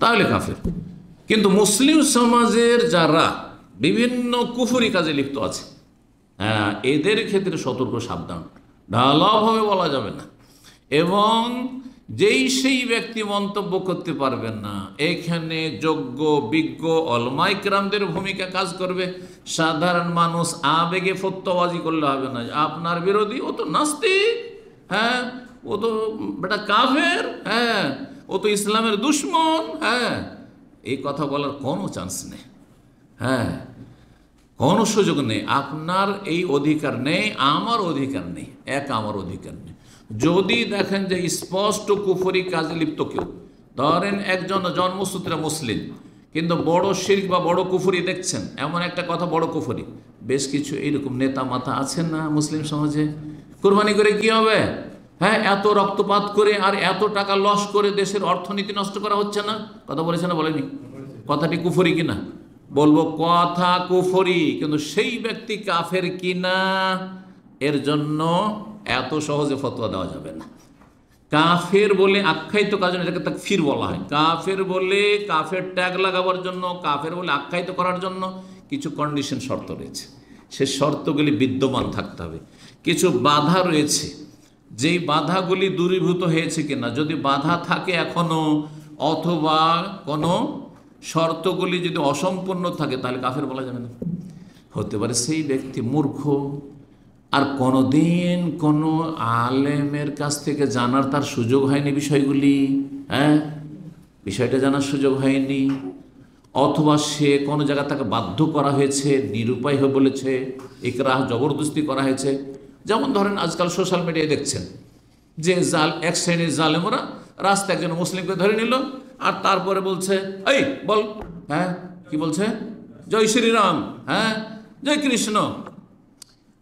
Speaker 4: তাহলে কাফের। কিন্তু মুসলিম সমাজের যারা বিভিন্ন কুফরি কাজে লিপ্ত আছে, হ্যাঁ, এদের ক্ষেত্রে সতর্ক সাবধান, ঢালাওভাবে বলা যাবে না। এবং যেই সেই ব্যক্তি মন্তব্য করতে পারবেন না, এখানে যোগ্য বিজ্ঞ ওলামায়ে কেরামদের ভূমিকা কাজ করবে। সাধারণ মানুষ আবেগে ফতোয়াবাজি করলে হবে না, আপনার বিরোধী ও তো নাস্তিক, হ্যাঁ, ও তো বেটা কাফের, হ্যাঁ, ও তো ইসলামের দুশ্মন, হ্যাঁ, এই কথা বলার কোনো চান্স নেই, হ্যাঁ, কোনো সুযোগ নেই। আপনার এই অধিকার নেই, আমার অধিকার নেই, আমার অধিকার নেই। যদি দেখেন যে স্পষ্ট কুফরি কাজে লিপ্ত কেউ, ধরেন একজন জন্মসূত্রে মুসলিম কিন্তু বড় শিরক বা বড় কুফরি দেখছেন, এমন একটা কথা বড় কুফরি, বেশ কিছু এইরকম নেতা মাথা আছেন না মুসলিম সমাজে, কুরবানি করে কি হবে, হ্যাঁ, এত রক্তপাত করে আর এত টাকা লস করে দেশের অর্থনীতি নষ্ট করা হচ্ছে না, কথা বলেছে না বলেনি, কথাটি কুফরি কিনা, বলবো কথা কুফরি, কিন্তু সেই ব্যক্তি কাফের কিনা এর জন্য এত সহজে ফতোয়া দেওয়া যাবে না। কাফের বলে আখ্যায়িত কাজ, এটাকে তাকফির বলা হয়। কাফের বলে, কাফের ট্যাগ লাগাবার জন্য, কাফের বলে আখ্যায়িত করার জন্য কিছু কন্ডিশন, শর্ত রয়েছে। সে শর্তগুলি বিদ্যমান থাকতে হবে। কিছু বাধা রয়েছে, যেই বাধাগুলি দূরীভূত হয়েছে কিনা, যদি বাধা থাকে এখনো, অথবা কোনো শর্তগুলি যদি অসম্পূর্ণ থাকে, তাহলে কাফের বলা যাবে না। হতে পারে সেই ব্যক্তি মূর্খ, আর কোনোদিন কোনো আলেমের কাছ থেকে জানার তার সুযোগ হয়নি বিষয়গুলি, বিষয়টা জানার সুযোগ হয়নি, অথবা সে কোনো জায়গা তাকে বাধ্য করা হয়েছে, নিরুপায় হয়ে বলেছে, ইকরাহ জবরদস্তি করা হয়েছে। যেমন ধরেন আজকাল সোশ্যাল মিডিয়ায় দেখছেন যে এক শ্রেণীর জালেমরা রাস্তায় একজন মুসলিমকে ধরে নিল, আর তারপরে বলছে, এই বল, কি বলছে, জয় শ্রীরাম, জয় কৃষ্ণ।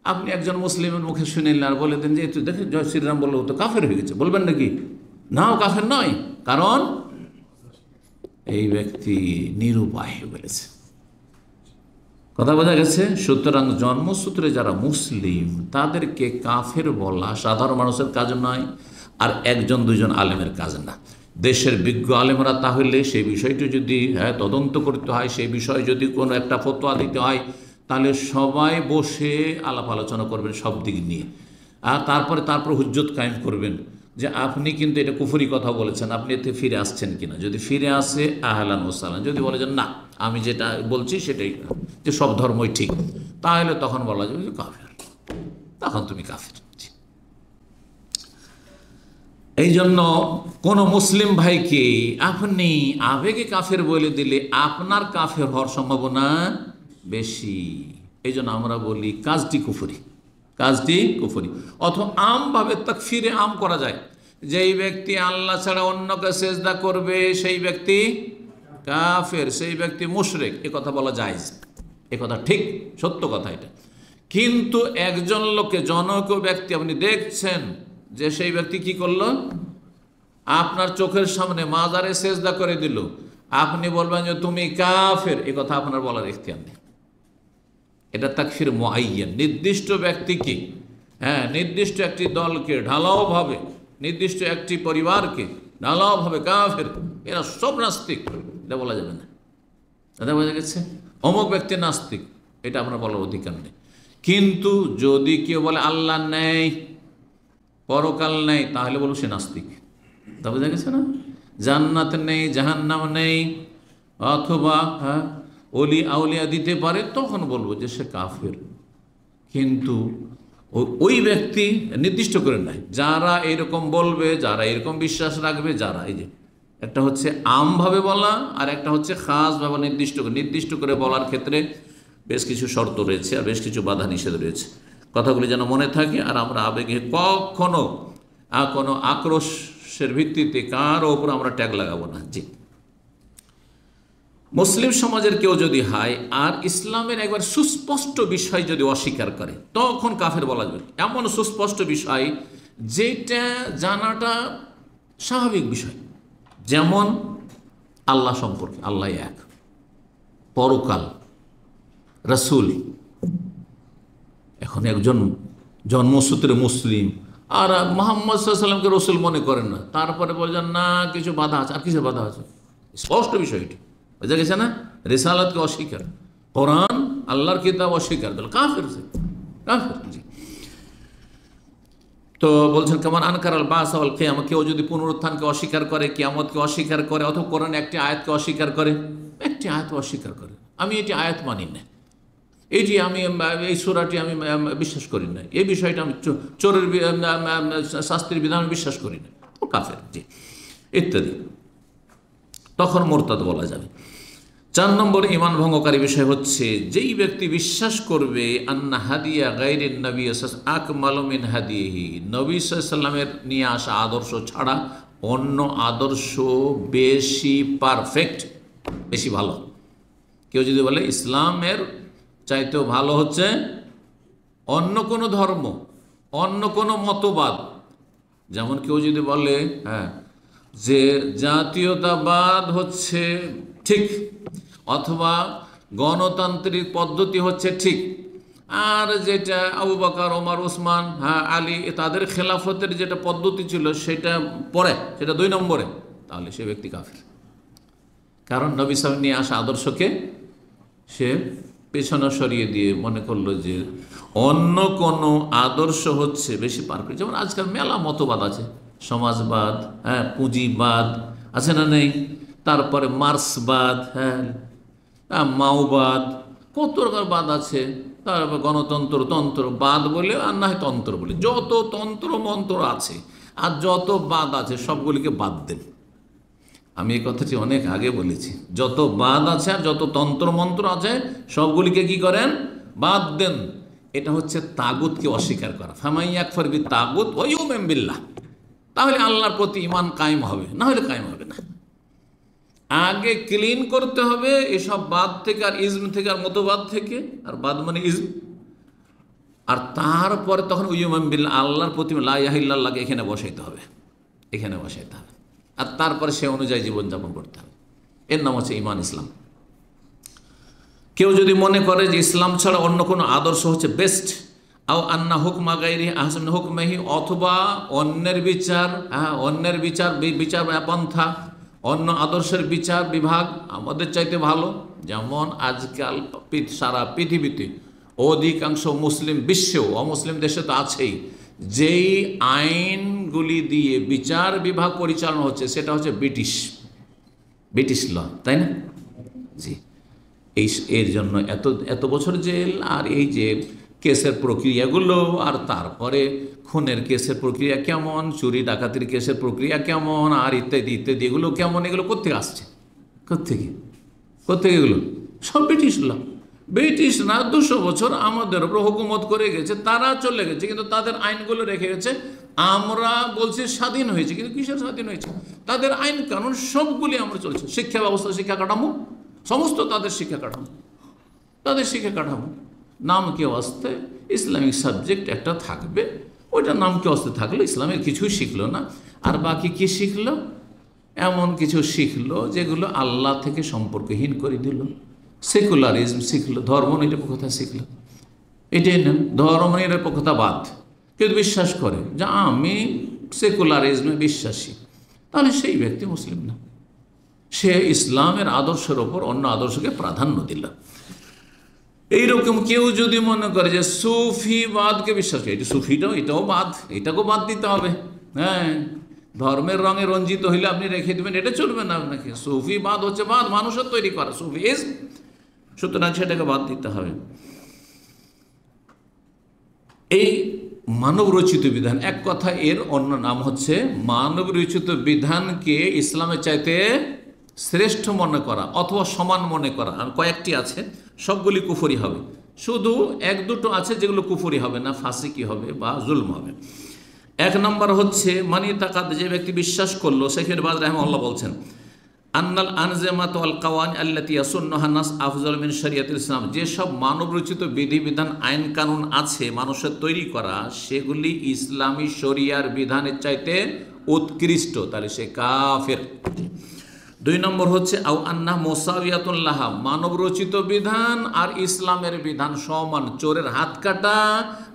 Speaker 4: আপনি একজন মুসলিমের মুখে শুনে নিলেন আর বলে দেন যে তুই দেখে জয় শ্রীরাম বললো, তো কাফের হয়ে গেছে, বলবেন নাকি? না, ও কাফের নয়, কারণ এই ব্যক্তি নিরুপায় হয়ে বলেছে। কথা বোঝা গেছে? সুতরাং জন্মসূত্রে যারা মুসলিম তাদেরকে কাফের বলা সাধারণ মানুষের কাজ নয়, আর একজন দুজন আলেমের কাজ না। দেশের বিজ্ঞ আলেমরা তাহলে সেই বিষয়টি যদি তদন্ত করতে হয়, সেই বিষয়ে যদি কোনো একটা ফতোয়া দিতে হয়, তাহলে সবাই বসে আলাপ আলোচনা করবেন সব দিক নিয়ে, আর তারপর হুজ্জত কায়েম করবেন যে আপনি কিন্তু এটা কুফরি কথা বলেছেন, আপনি এতে ফিরে আসছেন কিনা। যদি ফিরে আসে আহলান ও সাহলান, যদি বলে যে না আমি যেটা বলছি সেটাই, যে সব ধর্মই ঠিক, তাহলে তখন বলা যাবে যে কাফের, তখন তুমি কাফের। এই জন্য কোনো মুসলিম ভাইকে আপনি আবেগে কাফের বলে দিলে আপনার কাফের হওয়ার সম্ভাবনা বেশি। এই জন্য আমরা বলি কাজটি কুফরি, কাজটি কুফরি। অথবা আমভাবে তাকফিরে আম করা যায়, যেই ব্যক্তি আল্লাহ ছাড়া অন্যকে সেজদা করবে সেই ব্যক্তি কাফের, সেই ব্যক্তি মুশরিক, এ কথা বলা যায়, এ কথা ঠিক, সত্য কথা এটা। কিন্তু একজন লোককে, জনক ব্যক্তি আপনি দেখছেন যে সেই ব্যক্তি কি করলো, আপনার চোখের সামনে মাজারে সেজদা করে দিল, আপনি বলবেন যে তুমি কাফের, এ কথা আপনার বলার ইখতিয়ার নেই। এটা তাকফির মুআয়্যান, নির্দিষ্ট ব্যক্তিকে, নির্দিষ্ট একটি দলকে ঢালাওভাবে, নির্দিষ্ট একটি পরিবারকে ঢালাওভাবে কাফের, এরা সব নাস্তিক, এটা বলা যাবে না। এটা বোঝা গেছে? অমুক ব্যক্তি নাস্তিক, এটা আপনার বলার অধিকার নেই। কিন্তু যদি কেউ বলে আল্লাহ নেই, পরকাল নেই, তাহলে বলবো সে নাস্তিক। তা বোঝা গেছে না? জান্নাত নেই, জাহান্নাম নেই, অথবা অলি আউলিয়া দিতে পারে, তখন বলবো যে সে কাফের। কিন্তু ওই ব্যক্তি নির্দিষ্ট করে নাই, যারা এরকম বলবে, যারা এরকম বিশ্বাস রাখবে, যারা, এই যে একটা হচ্ছে আমভাবে বলা, আর একটা হচ্ছে খাসভাবে নির্দিষ্ট করে বলার ক্ষেত্রে বেশ কিছু শর্ত রয়েছে, আর বেশ কিছু বাধা নিষেধ রয়েছে। কথাগুলি যেন মনে থাকে, আর আমরা আবেগে কখনো কোনো আক্রোশের ভিত্তিতে কারো ওপর আমরা ট্যাগ লাগাবো না। জি, মুসলিম সমাজের কেউ যদি হয় আর ইসলামের একবার সুস্পষ্ট বিষয় যদি অস্বীকার করে, তখন কাফের বলা যাবে। এমন সুস্পষ্ট বিষয় যেটা জানাটা স্বাভাবিক বিষয়, যেমন আল্লাহ সম্পর্কে, আল্লাহ এক, পরকাল, রাসূল। এখন একজন জন্মসূত্রে মুসলিম আর মুহাম্মদ সাল্লাল্লাহু আলাইহি ওয়াসাল্লামকে রসুল মনে করেন না, তারপরে বলছেন না কিছু বাধা আছে। আর কিসের বাধা আছে? স্পষ্ট বিষয়টি বোঝা গেছে না? রিসালাতকে অস্বীকার, কোরআন আল্লাহর কিতাব অস্বীকার, কাফের, কাফের। জি, তো বলছেন কেমন আনকার আল বাস ওয়াল কিয়ামা, কেউ যদি পুনরুত্থানকে অস্বীকার করে, কিয়ামতকে অস্বীকার করে, অথবা কোরআন একটি আয়াতকে অস্বীকার করে, একটি আয়াত অস্বীকার করে, আমি এটি আয়াত মানি না, এটি আমি এই সূরাটি আমি বিশ্বাস করি না, এই বিষয়টা আমি চোরের শাস্তির বিধান বিশ্বাস করি না, ও কাফের। জি, ইত্যাদি, তখন মোরতাদ বলা যাবে। 4 নম্বর ঈমান ভঙ্গকারী বিষয় হচ্ছে যেই ব্যক্তি বিশ্বাস করবে আন্না হাদিয়া গায়রিন নবী আকমালু মিন হাদিহি, নবী সাল্লাল্লাহু আলাইহি ওয়াসাল্লামের নিয়ে আসা আদর্শ ছাড়া অন্য আদর্শ বেশি পারফেক্ট, বেশি ভালো। কেউ যদি বলে ইসলামের চাইতেও ভালো হচ্ছে অন্য কোনো ধর্ম, অন্য কোনো মতবাদ, যেমন কেউ যদি বলে যে জাতীয়তাবাদ হচ্ছে ঠিক, অথবা গণতান্ত্রিক পদ্ধতি হচ্ছে ঠিক, আর যেটা আবু বকর, ওমর, ওসমান, আলী তাদের খেলাফতের যেটা পদ্ধতি ছিল সেটা পরে, সেটা 2 নম্বরে, তাহলে সে ব্যক্তি কাফের। কারণ নবী সাহেব নিয়ে আসা আদর্শকে সে পেছনে সরিয়ে দিয়ে মনে করলো যে অন্য কোনো আদর্শ হচ্ছে বেশি পারফেক্ট। যেমন আজকাল মেলা মতবাদ আছে, সমাজবাদ, পুঁজিবাদ আছে না নেই, তারপরে মার্ক্সবাদ, মাওবাদ, কত রকম বাদ আছে, তারপর গণতন্ত্র, তন্ত্রবাদ বলে, আর না হয় তন্ত্র বলে, যত তন্ত্র মন্ত্র আছে আর যত বাদ আছে সবগুলিকে বাদ দেন। আমি এই কথাটি অনেক আগে বলেছি, যত বাদ আছে আর যত তন্ত্র মন্ত্র আছে সবগুলিকে কি করেন, বাদ দেন। এটা হচ্ছে তাগুতকে অস্বীকার করা। ফামান ইয়াকফুর বিত-তাগুত ওয়া ইউমিন বিল্লাহ, তাহলে আল্লাহর প্রতি ঈমান কায়েম হবে, না হলে কায়েম হবে না। আগে ক্লিন করতে হবে এসব বাদ থেকে, আর ইজম থেকে, আর মতবাদ থেকে, আর বাদ মানে ইজম, আর তারপরে তখন ইউমিন বিল্লাহ, আল্লাহর প্রতি লা ইলাহা ইল্লাল্লাহকে এখানে বসাইতে হবে, এখানে বসাইতে হবে, আর তারপরে সে অনুযায়ী জীবনযাপন করতে হবে। এর নাম হচ্ছে ঈমান, ইসলাম। কেউ যদি মনে করে যে ইসলাম ছাড়া অন্য কোনো আদর্শ হচ্ছে বেস্ট, আও আন্না হুকমা গায়রি আহসান হুকমিহি, অথবা অন্যের বিচার, অন্যের বিচার পন্থা, অন্য আদর্শের বিচার বিভাগ আমাদের চাইতে ভালো, যেমন আজকাল সারা পৃথিবীতে অধিকাংশ মুসলিম বিশ্বেও, অমুসলিম দেশে তো আছেই, যেই আইনগুলি দিয়ে বিচার বিভাগ পরিচালনা হচ্ছে সেটা হচ্ছে ব্রিটিশ ল, তাই না? জি, এর জন্য এত বছর জেল, আর এই যে কেসের প্রক্রিয়াগুলো, আর তারপরে খুনের কেসের প্রক্রিয়া কেমন, চুরি ডাকাতির কেসের প্রক্রিয়া কেমন, আর ইত্যাদি ইত্যাদি, এগুলো কেমন, এগুলো কোত্থেকে আসছে, কোত্থেকে এগুলো সব ব্রিটিশরা 200 বছর আমাদের উপর হুকুমত করে গেছে, তারা চলে গেছে, কিন্তু তাদের আইনগুলো রেখে গেছে। আমরা বলছি স্বাধীন হয়েছে, কিন্তু কিসের স্বাধীন হয়েছে? তাদের আইন কানুন সবগুলি আমরা চলছে। শিক্ষা ব্যবস্থা, শিক্ষা কাঠামো, সমস্ত তাদের শিক্ষা কাঠামো, নাম কি অস্তে ইসলামিক সাবজেক্ট একটা থাকবে, ওইটা নাম কি অস্তে থাকলো, ইসলামের কিছুই শিখলো না, আর বাকি কি শিখলো? এমন কিছু শিখলো যেগুলো আল্লাহ থেকে সম্পর্কহীন করে দিল। সেকুলারিজম শিখলো, ধর্মনিরপেক্ষতা শিখলো। এটাই না ধর্মনিরপেক্ষতাবাদ। কেউ বিশ্বাস করে যে আমি সেকুলারিজমে বিশ্বাসী, তাহলে সেই ব্যক্তি মুসলিম না, সে ইসলামের আদর্শের ওপর অন্য আদর্শকে প্রাধান্য দিল। এইরকম কেউ যদি মনে করে যে সুফিবাদকে বিশ্বাস করে, এটা সুফিটাও, এটাও বাদ, এটাকেও বাদ দিতে হবে, ধর্মের রঙে রঞ্জিত হইলে আপনি রেখে দেবেন, এটা চলবে না আপনাকে। সুফিবাদ হচ্ছে বাদ, মানুষের তৈরি করা সুফিজম, সুতরাং সেটাকে বাদ দিতে হবে। এই মানব রচিত বিধান, এক কথা এর অন্য নাম হচ্ছে মানব রচিত বিধানকে ইসলামের চাইতে শ্রেষ্ঠ মনে করা অথবা সমান মনে করা। আর কয়েকটি আছে, সবগুলি কুফরি হবে, শুধু 1-2টো আছে যেগুলো কুফরি হবে না, ফাসিকি হবে বা জুলম হবে। 1 নম্বর হচ্ছে মানি তাকাদ, যে ব্যক্তি বিশ্বাস করলো, শেখের বাজ রাহিমাহুল্লাহ বলছেন, আন্নাল আনজামাত ওয়াল কাওয়ান আল্লাতী ইয়াসুন্নুহা নাস আফজাল মিন শরিয়াতিল ইসলাম, যেসব মানব রচিত বিধিবিধান, আইন কানুন আছে মানুষের তৈরি করা, সেগুলি ইসলামী শরিয়ার বিধানের চাইতে উৎকৃষ্ট, তাহলে সে কাফের। 2 নম্বর হচ্ছে আও আন্না মুসাওয়াতুন লাহা, মানব রচিত বিধান আর ইসলামের বিধান সমান, চোরের হাত কাটা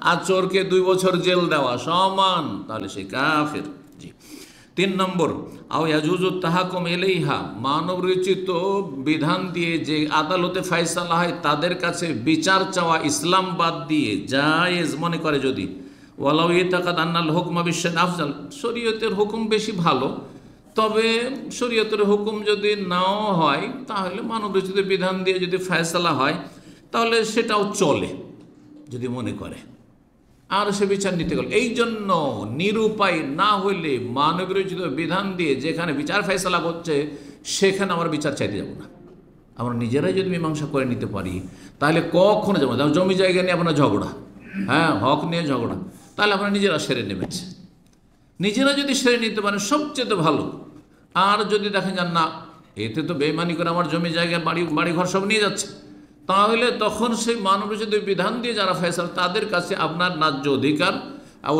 Speaker 4: আর চোরকে 2 বছর জেল দেওয়া সমান, তাহলে সে কাফের। জি। 3 নম্বর আও ইয়াজুজু তাহাকুম ইলাইহা, মানব রচিত বিধান দিয়ে যে আদালতে ফয়সালা হয় তাদের কাছে বিচার চাওয়া ইসলাম বাদ দিয়ে জায়েজ মনে করে যদি, ওয়ালাউ ইতাকাদ আন্নাল হুকমা বিশাদ আফজাল, শরীয়তের হুকুম বেশি ভালো, তবে শরীয়তের হুকুম যদি নাও হয় তাহলে মানব রচিত বিধান দিয়ে যদি ফয়সালা হয় তাহলে সেটাও চলে যদি মনে করে, আর সে বিচার নিতে গেল। এই জন্য নিরুপায় না হইলে মানব রচিত বিধান দিয়ে যেখানে বিচার ফয়সালা হচ্ছে সেখানে আমরা বিচার চাইতে যাব না। আমরা নিজেরাই যদি মীমাংসা করে নিতে পারি তাহলে কখনো যাবো না। জমি জায়গা নিয়ে আপনার ঝগড়া, হক নিয়ে ঝগড়া, তাহলে আপনারা নিজেরা সেরে নেবেছে, নিজেরা যদি সেরে নিতে পারেন সবচেয়ে ভালো। আর যদি দেখেন যান না, এতে তো বেইমানি করে আমার জমি জায়গা বাড়ি ঘর সব নিয়ে যাচ্ছে, তাহলে তখন সেই মানব রচিত বিধান দিয়ে যারা ফয়সালা তাদের কাছে আপনার ন্যায্য অধিকার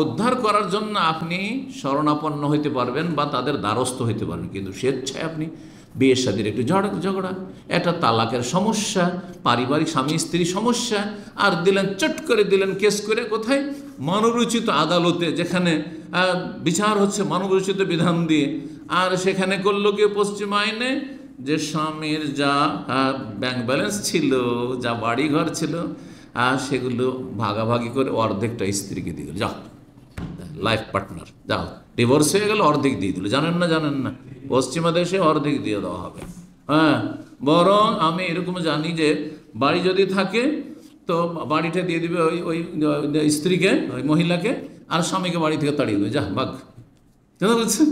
Speaker 4: উদ্ধার করার জন্য আপনি শরণাপন্ন হইতে পারবেন বা তাদের দ্বারস্থ হইতে পারবেন, কিন্তু স্বেচ্ছায় আপনি বিয়ে শাদীর একটু ঝগড়া, একটা তালাকের সমস্যা, পারিবারিক স্বামী স্ত্রী সমস্যা, আর দিলেন চট করে দিলেন কেস করে কোথায়? মানবরচিত আদালতে, যেখানে বিচার হচ্ছে মানবরচিত বিধান দিয়ে। আর সেখানে করলো কি পশ্চিম আইনে, যে স্বামীর যা ব্যাংক ব্যালেন্স ছিল, যা বাড়িঘর ছিল, সেগুলো ভাগাভাগি করে অর্ধেকটা স্ত্রীকে দিয়ে দিল, যাও লাইফ পার্টনার, যাও ডিভোর্স হয়ে গেল, অর্ধেক দিয়ে দিল। জানেন না পশ্চিমা দেশে অর্ধেক দিয়ে দেওয়া হবে। হ্যাঁ, বরং আমি এরকম জানি যে বাড়ি যদি থাকে তো বাড়িটা দিয়ে দিবে ওই স্ত্রীকে, ওই মহিলাকে, আর স্বামীকে বাড়ি থেকে তাড়িয়ে দেবে, যা ভাগ। জানা বলছেন,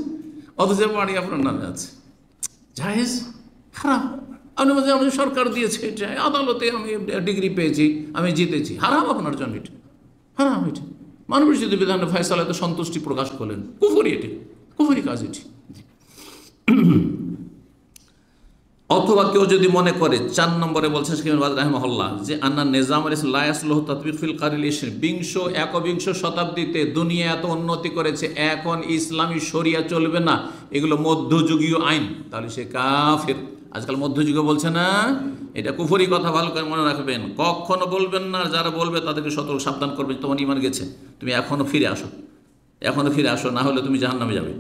Speaker 4: অথচ বাড়ি আপনার নামে আছে। জায়েজ? হারাম। আপনি বলছেন আমি সরকার দিয়েছে, এটা আদালতে আমি ডিগ্রি পেয়েছি, আমি জিতেছি। হারাম আপনার জন্য, এটা হারাম। এটা মানুষ যদি বিধান ফয়সালাতে সন্তুষ্টি প্রকাশ করলেন, কুফরি, এটি কুফরি কাজ। এটি অথবা কেউ যদি মনে করে, 4 নম্বরে বলছেন রাহিমাহুল্লাহ, যে আন্না নিজামের একবিংশ শতাব্দীতে দুনিয়া এত উন্নতি করেছে, এখন ইসলামী শরিয়া চলবে না, এগুলো মধ্যযুগীয় আইন, তাহলে সে কাফের। আজকাল মধ্যযুগে বলছে না, এটা কুফরি কথা, ভালো করে মনে রাখবেন, কখনো বলবেন না। যারা বলবে তাদেরকে সতর্ক সাবধান করবেন, তোমার ঈমান গেছে, তুমি এখনো ফিরে আসো, না হলে তুমি জাহান্নামে যাবে।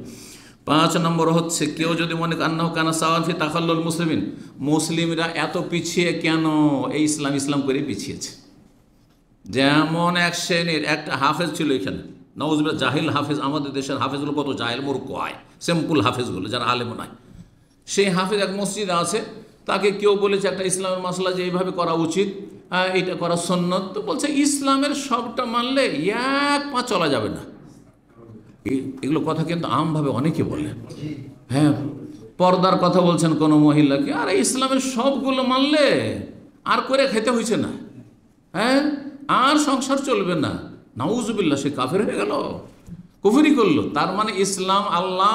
Speaker 4: 5 নম্বর হচ্ছে, কেউ যদি মনে আন্নাহু কানা সাওয়ান ফি তাখাল্লুল মুসলিমিন, মুসলিমরা এত পিছিয়ে কেন? এই ইসলাম করে পিছিয়েছে। যেমন এক শ্রেণীর একটা হাফেজ ছিল এখানে, নওয়াজুবিল্লাহ, জাহিল হাফেজ। আমাদের দেশের হাফেজগুলো কত জাহিল মূর্খ হয়, সিম্পল হাফেজগুলো, যারা আলেম নয়। সেই হাফেজ এক মসজিদে আছে, তাকে কেউ বলেছে একটা ইসলামের মাসলা যে এইভাবে করা উচিত, এইটা করা সুন্নত, তো বলছে ইসলামের সবটা মানলে এক পা চলা যাবে না। এগুলো কথা কিন্তু আমভাবে অনেকে বলে। হ্যাঁ, পর্দার কথা বলছেন কোনো মহিলাকে, আর ইসলামের সবগুলো মানলে আর করে খেতে হয়েছে না, হ্যাঁ, আর সংসার চলবে না। নাউজুবিল্লাহ, সে কাফের হয়ে গেল, কুফরি করলো। তার মানে ইসলাম, আল্লাহ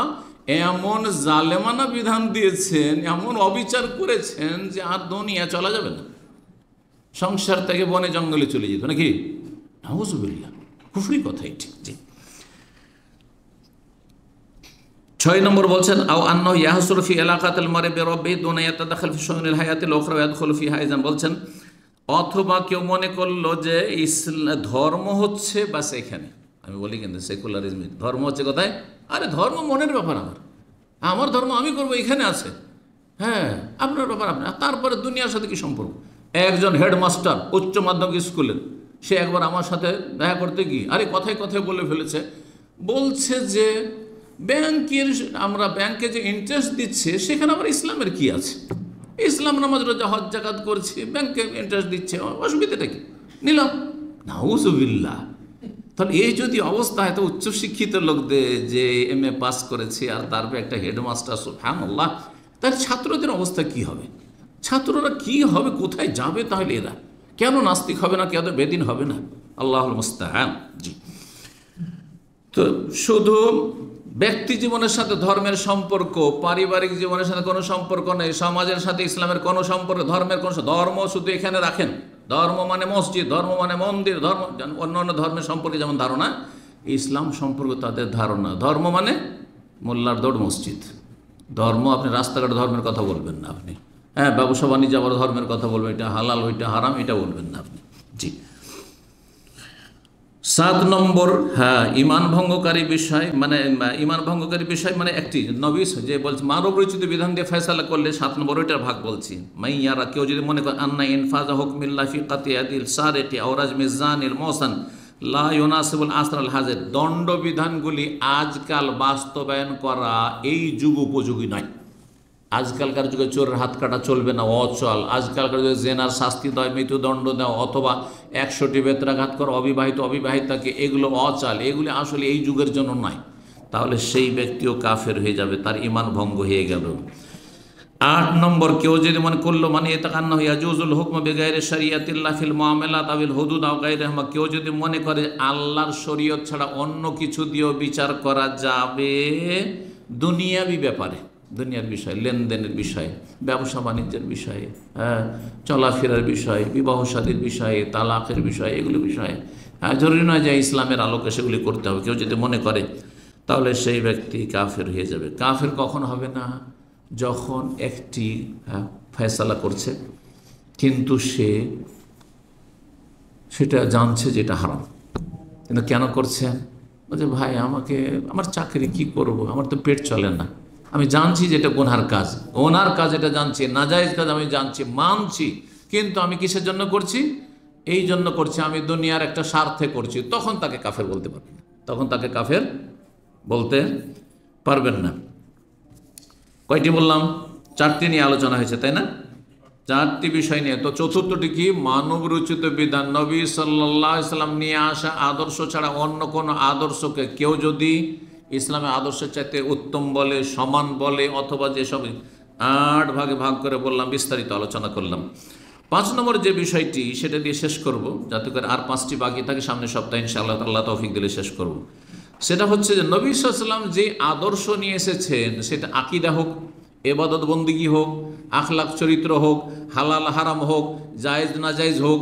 Speaker 4: এমন জালেমানা বিধান দিয়েছেন, এমন অবিচার করেছেন যে আর দুনিয়া চলা যাবে না, সংসার থেকে বনে জঙ্গলে চলে যেত নাকি। নাউজুবিল্লাহ, কুফরি কথাই ঠিক। জি। 6 নম্বর বলছেন, আও আন্নাহু ইয়াহসুলু ফি ইলাকাতিল মারই বিরাব্বিহি দুনা ইয়াতাদাখাল ফি শুউনিল হায়াতিল উখরা ওয়া ইয়াদখুলু ফিহা আইযান। বলছেন অথবা কেউ মনে করলো যে ধর্ম হচ্ছে বাস এখানে, আমি বলি কিন্তু সেকুলারিজম, ধর্ম হচ্ছে কোথায়? আরে ধর্ম মনের ব্যাপার, আমার ধর্ম আমি করবো, এখানে আছে। হ্যাঁ, আপনার ব্যাপার আপনার। তারপরে দুনিয়ার সাথে কি সম্পর্ক? একজন হেডমাস্টার উচ্চ মাধ্যমিক স্কুলের, সে একবার আমার সাথে দেখা করতে গিয়ে, আরে কথায় বলে ফেলেছে, বলছে যে আমরা ব্যাংকে যে ইন্টারেস্ট দিচ্ছে, সেখানে আবার ইসলামের কি আছে? ইসলাম নামাজ রোজা হজ যাকাত করছি, ব্যাংকে ইন্টারেস্ট দিচ্ছে, অসুবিধাটা কি? নিলাম। নাউজুবিল্লাহ। তাহলে এই যদি অবস্থা, এত উচ্চশিক্ষিত লোকদের, যে MA পাস করেছে, আর তারপরে একটা হেডমাস্টার, সুবহানাল্লাহ, তার ছাত্রদের অবস্থা কি হবে? ছাত্ররা কি হবে, কোথায় যাবে? তাহলে এরা কেন নাস্তিক হবে না, কেন বেদিন হবে না? আল্লাহুল মুস্তাআন। জি। তো শুধু ব্যক্তি জীবনের সাথে ধর্মের সম্পর্ক, পারিবারিক জীবনের সাথে কোনো সম্পর্ক নেই, সমাজের সাথে ইসলামের কোনো সম্পর্ক, ধর্মের কোনো, ধর্ম শুধু এখানে রাখেন। ধর্ম মানে মসজিদ, ধর্ম মানে মন্দির, ধর্ম অন্য ধর্মের সম্পর্কে যেমন ধারণা, ইসলাম সম্পর্কে তাদের ধারণা। ধর্ম মানে মোল্লার দৌড় মসজিদ। ধর্ম, আপনি রাস্তাঘাটে ধর্মের কথা বলবেন না, আপনি হ্যাঁ ব্যবসা বাণিজ্য আবার ধর্মের কথা বলবেন, এটা হালাল ওইটা হারাম, এটা বলবেন না আপনি। জি। 7 নম্বর, হ্যাঁ, ঈমান ভঙ্গকারী বিষয় মানে একটি নবী যে বলছে মানব রচিত বিধান দিয়ে ফয়সালা করলে 7 নম্বর ওইটার ভাগ বলছি। মাইয়ারা, কেউ যদি মনে করে আন্না ইনফাজা হুকমিল্লাহ ফি কাতিয়াতিল সারিকি আও রাজমিজ জানিল মুহসান লা ইউনাসিবুল আসরাল হাজির, দণ্ডবিধানগুলি আজকাল বাস্তবায়ন করা এই যুগ উপযোগী নয়। আজকালকার যুগে চোরের হাত কাটা চলবে না, অচল। আজকালকার যুগে জেনার শাস্তি দেয়, মৃত্যুদণ্ড দেওয়া, অথবা 100টি বেত্রাঘাত করা অবিবাহিতাকে, এগুলো অচল, এগুলি আসলে এই যুগের জন্য নয়। তাহলে সেই ব্যক্তিও কাফের হয়ে যাবে, তার ঈমান ভঙ্গ হয়ে গেল। 8 নম্বর, কেউ যদি মনে করলো মানে ইয়াতাকান্না ইয়াজুজুল হুকম বিগাইরি শরিয়াতিল্লাহ ফিল মুআমালাত আবিল হুদুদ আও গায়রিহিমা, কেউ যদি মনে করে আল্লাহর শরীয়ত ছাড়া অন্য কিছু দিয়েও বিচার করা যাবে দুনিয়াবি ব্যাপারে, দুনিয়ার বিষয়, লেনদেনের বিষয়ে, ব্যবসা বাণিজ্যের বিষয়ে, চলাফেরার বিষয়ে, বিবাহ শাদীর বিষয়ে, তালাকের বিষয়ে, এগুলো বিষয়ে জরুরি নয় যে ইসলামের আলোকে সেগুলি করতে হবে। কেউ যদি মনে করে, তাহলে সেই ব্যক্তি কাফের হয়ে যাবে। কাফের কখন হবে না? যখন একটি ফয়সালা করছে কিন্তু সে সেটা জানছে যে এটা হারাম, কিন্তু কেন করছে? বলছে ভাই আমাকে আমার চাকরি কি করব, আমার তো পেট চলে না, আমি জানছি যে এটা গুনহার কাজ, ওনার কাজ এটা জানছি, নাজায়েজ কাজ আমি জানছি, মানছি, কিন্তু আমি কিসের জন্য করছি? এই জন্য করছি, আমি দুনিয়ার একটা স্বার্থে করছি। তখন তাকে কাফের বলতে পারবেন না, তখন তাকে কাফের বলতে পারবেন না। কয়টি বললাম? 4টি নিয়ে আলোচনা হয়েছে, তাই না? 4টি বিষয় নিয়ে। তো চতুর্থটি কি? মানব রচিত বিধান, নবী সাল্লাল্লাহু আলাইহি সাল্লাম নিয়ে আসা আদর্শ ছাড়া অন্য কোনো আদর্শকে কেউ যদি ইসলামের আদর্শের চাইতে উত্তম বলে, সমান বলে, অথবা যেসব 8 ভাগে ভাগ করে বললাম, বিস্তারিত আলোচনা করলাম। 5 নম্বর যে বিষয়টি, সেটা দিয়ে শেষ করব, যাতে করে আর 5টি বাকি থাকে, সামনের সপ্তাহে ইনশাআল্লাহ আল্লাহ তৌফিক দিলে শেষ করব। সেটা হচ্ছে যে নবী সাল্লাল্লাহু আলাইহি ওয়াসাল্লাম যে আদর্শ নিয়ে এসেছেন, সেটা আকীদা হোক, ইবাদত বন্দেগী হোক, আখলাক চরিত্র হোক, হালাল হারাম হোক, জায়েজ নাজায়েজ হোক,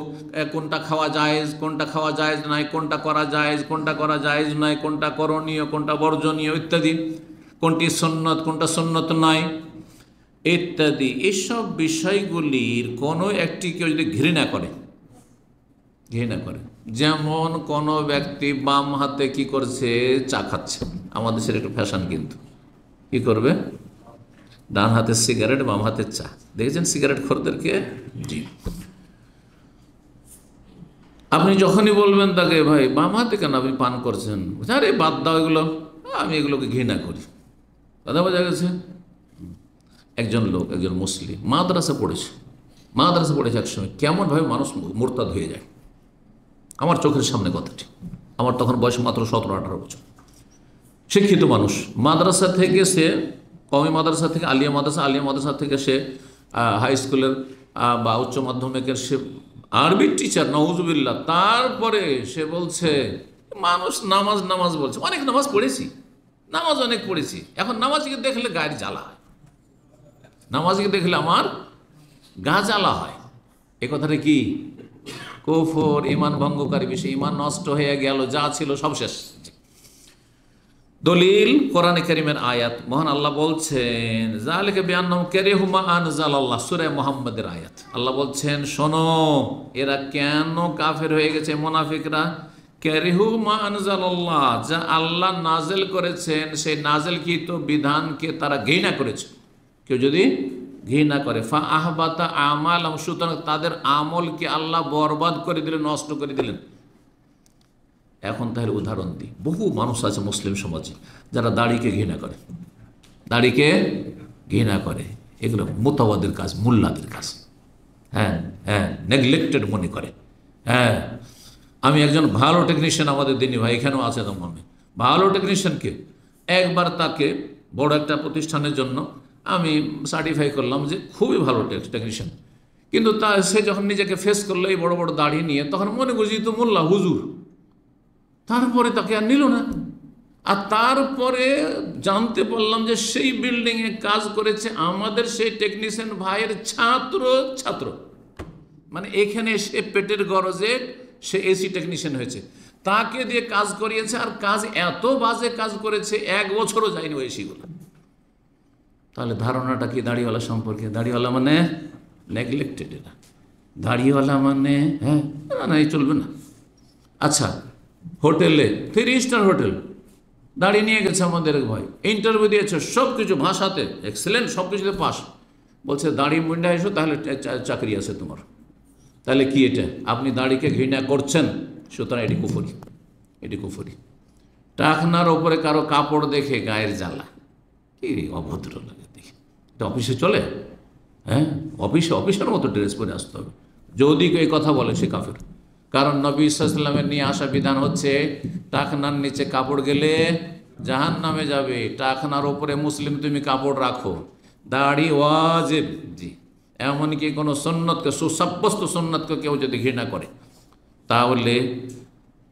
Speaker 4: কোনটা খাওয়া জায়েজ, কোনটা খাওয়া জায়েজ নয়, কোনটা করা জায়েজ, কোনটা করা জায়েজ নয়, কোনটা করণীয়, কোনটা বর্জনীয় ইত্যাদি, কোনটি সুন্নত, কোনটা সুন্নত নয় ইত্যাদি, এসব বিষয়গুলির কোনো একটি কেউ যদি ঘৃণা করে, যেমন কোনো ব্যক্তি বাম হাতে কি করছে? চা খাচ্ছে। আমাদের সেটা একটা ফ্যাশন, কিন্তু কি করবে? ডান হাতে সিগারেট, বাম হাতে চা। দেখেছেন সিগারেট খোরদেরকে? জি। আপনি যখনই বলবেন তাকে ভাই বাম হাতে কেন আপনি পান করছেন, আরে বাদ দাও এগুলো, আমি এগুলোকে ঘৃণা করি। কথা বোঝা গেছে? একজন লোক, একজন মুসলিম মাদ্রাসা পড়েছে একসময়, কেমনভাবে মানুষ মুরতাদ হয়ে যায়, আমার চোখের সামনে কথাটি। আমার তখন বয়স মাত্র 17-18 বছর। শিক্ষিত মানুষ, মাদ্রাসা থেকে সে কওমি মাদ্রাসা থেকে আলিয়া মাদ্রাসা থেকে সে হাই স্কুলের বা উচ্চ মাধ্যমিকের সে আরবি টিচার, নাউজুবিল্লাহ। তারপরে সে বলছে মানুষ নামাজ বলছে, অনেক নামাজ পড়েছি, এখন নামাজকে দেখলে গায়ের জ্বালা হয়, নামাজকে দেখলে আমার গা জ্বালা হয়। এ কথাটা কি? কুফর, ঈমান ভঙ্গকারী বিষয়, ঈমান নষ্ট হয়ে গেল, যা ছিল সব শেষ। দলিল কোরআনে কারীমের আয়াত, মহান আল্লাহ বলছেন যালিকা বিআন্নাহুম কারিহু মা আনজালাল্লাহ, সূরা মুহাম্মাদের আয়াত। আল্লাহ বলছেন শোনো, এরা কেন কাফের হয়ে গেছে, মুনাফিকরা? কারিহু মা আনজালাল্লাহ, যা আল্লাহ নাজিল করেছেন সেই নাজিলকৃত বিধানকে তারা ঘৃণা করেছে। কেউ যদি ঘৃণা করে, ফা আহবাতা আমালহুম, সুতরাং তাদের আমলকে আল্লাহ বরবাদ করে দিলেন, নষ্ট করে দিলেন। এখন তাহলে উদাহরণ দিই, বহু মানুষ আছে মুসলিম সমাজে যারা দাড়িকে ঘৃণা করে, এগুলো মুতাওয়াদের কাজ, মুল্লাদের কাজ। হ্যাঁ, নেগলেক্টেড মনে করে। হ্যাঁ, আমি একজন ভালো টেকনিশিয়ান, আমাদের দিনী ভাই এখানেও আছে, মনে ভালো টেকনিশিয়ানকে একবার তাকে বড় একটা প্রতিষ্ঠানের জন্য আমি সার্টিফাই করলাম যে খুবই ভালো টেকনিশিয়ান, কিন্তু সে যখন নিজেকে ফেস করলো এই বড় বড় দাড়ি নিয়ে, তখন মনে করছি তো মোল্লা হুজুর। তারপরে তাকে আর নিল না। আর তারপরে জানতে পারলাম যে সেই বিল্ডিংয়ে কাজ করেছে আমাদের সেই টেকনিশিয়ান ভাইয়ের ছাত্র, মানে এখানে সে পেটের গরজে সে এসি টেকনিশিয়ান হয়েছে, তাকে দিয়ে কাজ করিয়েছে, আর কাজ এত বাজে কাজ করেছে, 1 বছরও যায়নি ওই এসিগুলো। তাহলে ধারণাটা কি দাড়িওয়ালা সম্পর্কে? দাড়িওয়ালা মানে নেগলেক্টেড, এরা দাড়িওয়ালা মানে না, এই চলবে না। আচ্ছা, হোটেলে 3 স্টার হোটেল দাড়ি নিয়ে গেছে আমাদের ভাই, ইন্টারভিউ দিয়েছে, সব কিছু ভাষাতে এক্সেলেন্ট, সব কিছুতে পাস, বলছে দাড়ি মুন্ডা এসো তাহলে চাকরি আছে তোমার। তাহলে কি এটা? আপনি দাড়িকে ঘৃণা করছেন, সুতরাং এটি কুফরি। টাকনার ওপরে কারো কাপড় দেখে গায়ের জ্বালা, কি অভদ্র লাগে দেখে। এটা অফিসে চলে? হ্যাঁ, অফিসের মতো ড্রেস পরে আসতে হবে। যদি কেউ এই কথা বলে সে কাফের। কারণ নবী সাল্লাল্লাহু আলাইহি ওয়াসাল্লামের নিয়ে আসা বিধান হচ্ছে টাকনার নিচে কাপড় গেলে জাহান্নামে যাবে, টাকনার ওপরে মুসলিম তুমি কাপড় রাখো, দাড়ি ওয়াজিব। জি, এমনকি কোনো সুন্নতকে, সুসাব্যস্ত সুন্নতকে কেউ যদি ঘৃণা করে, তাহলে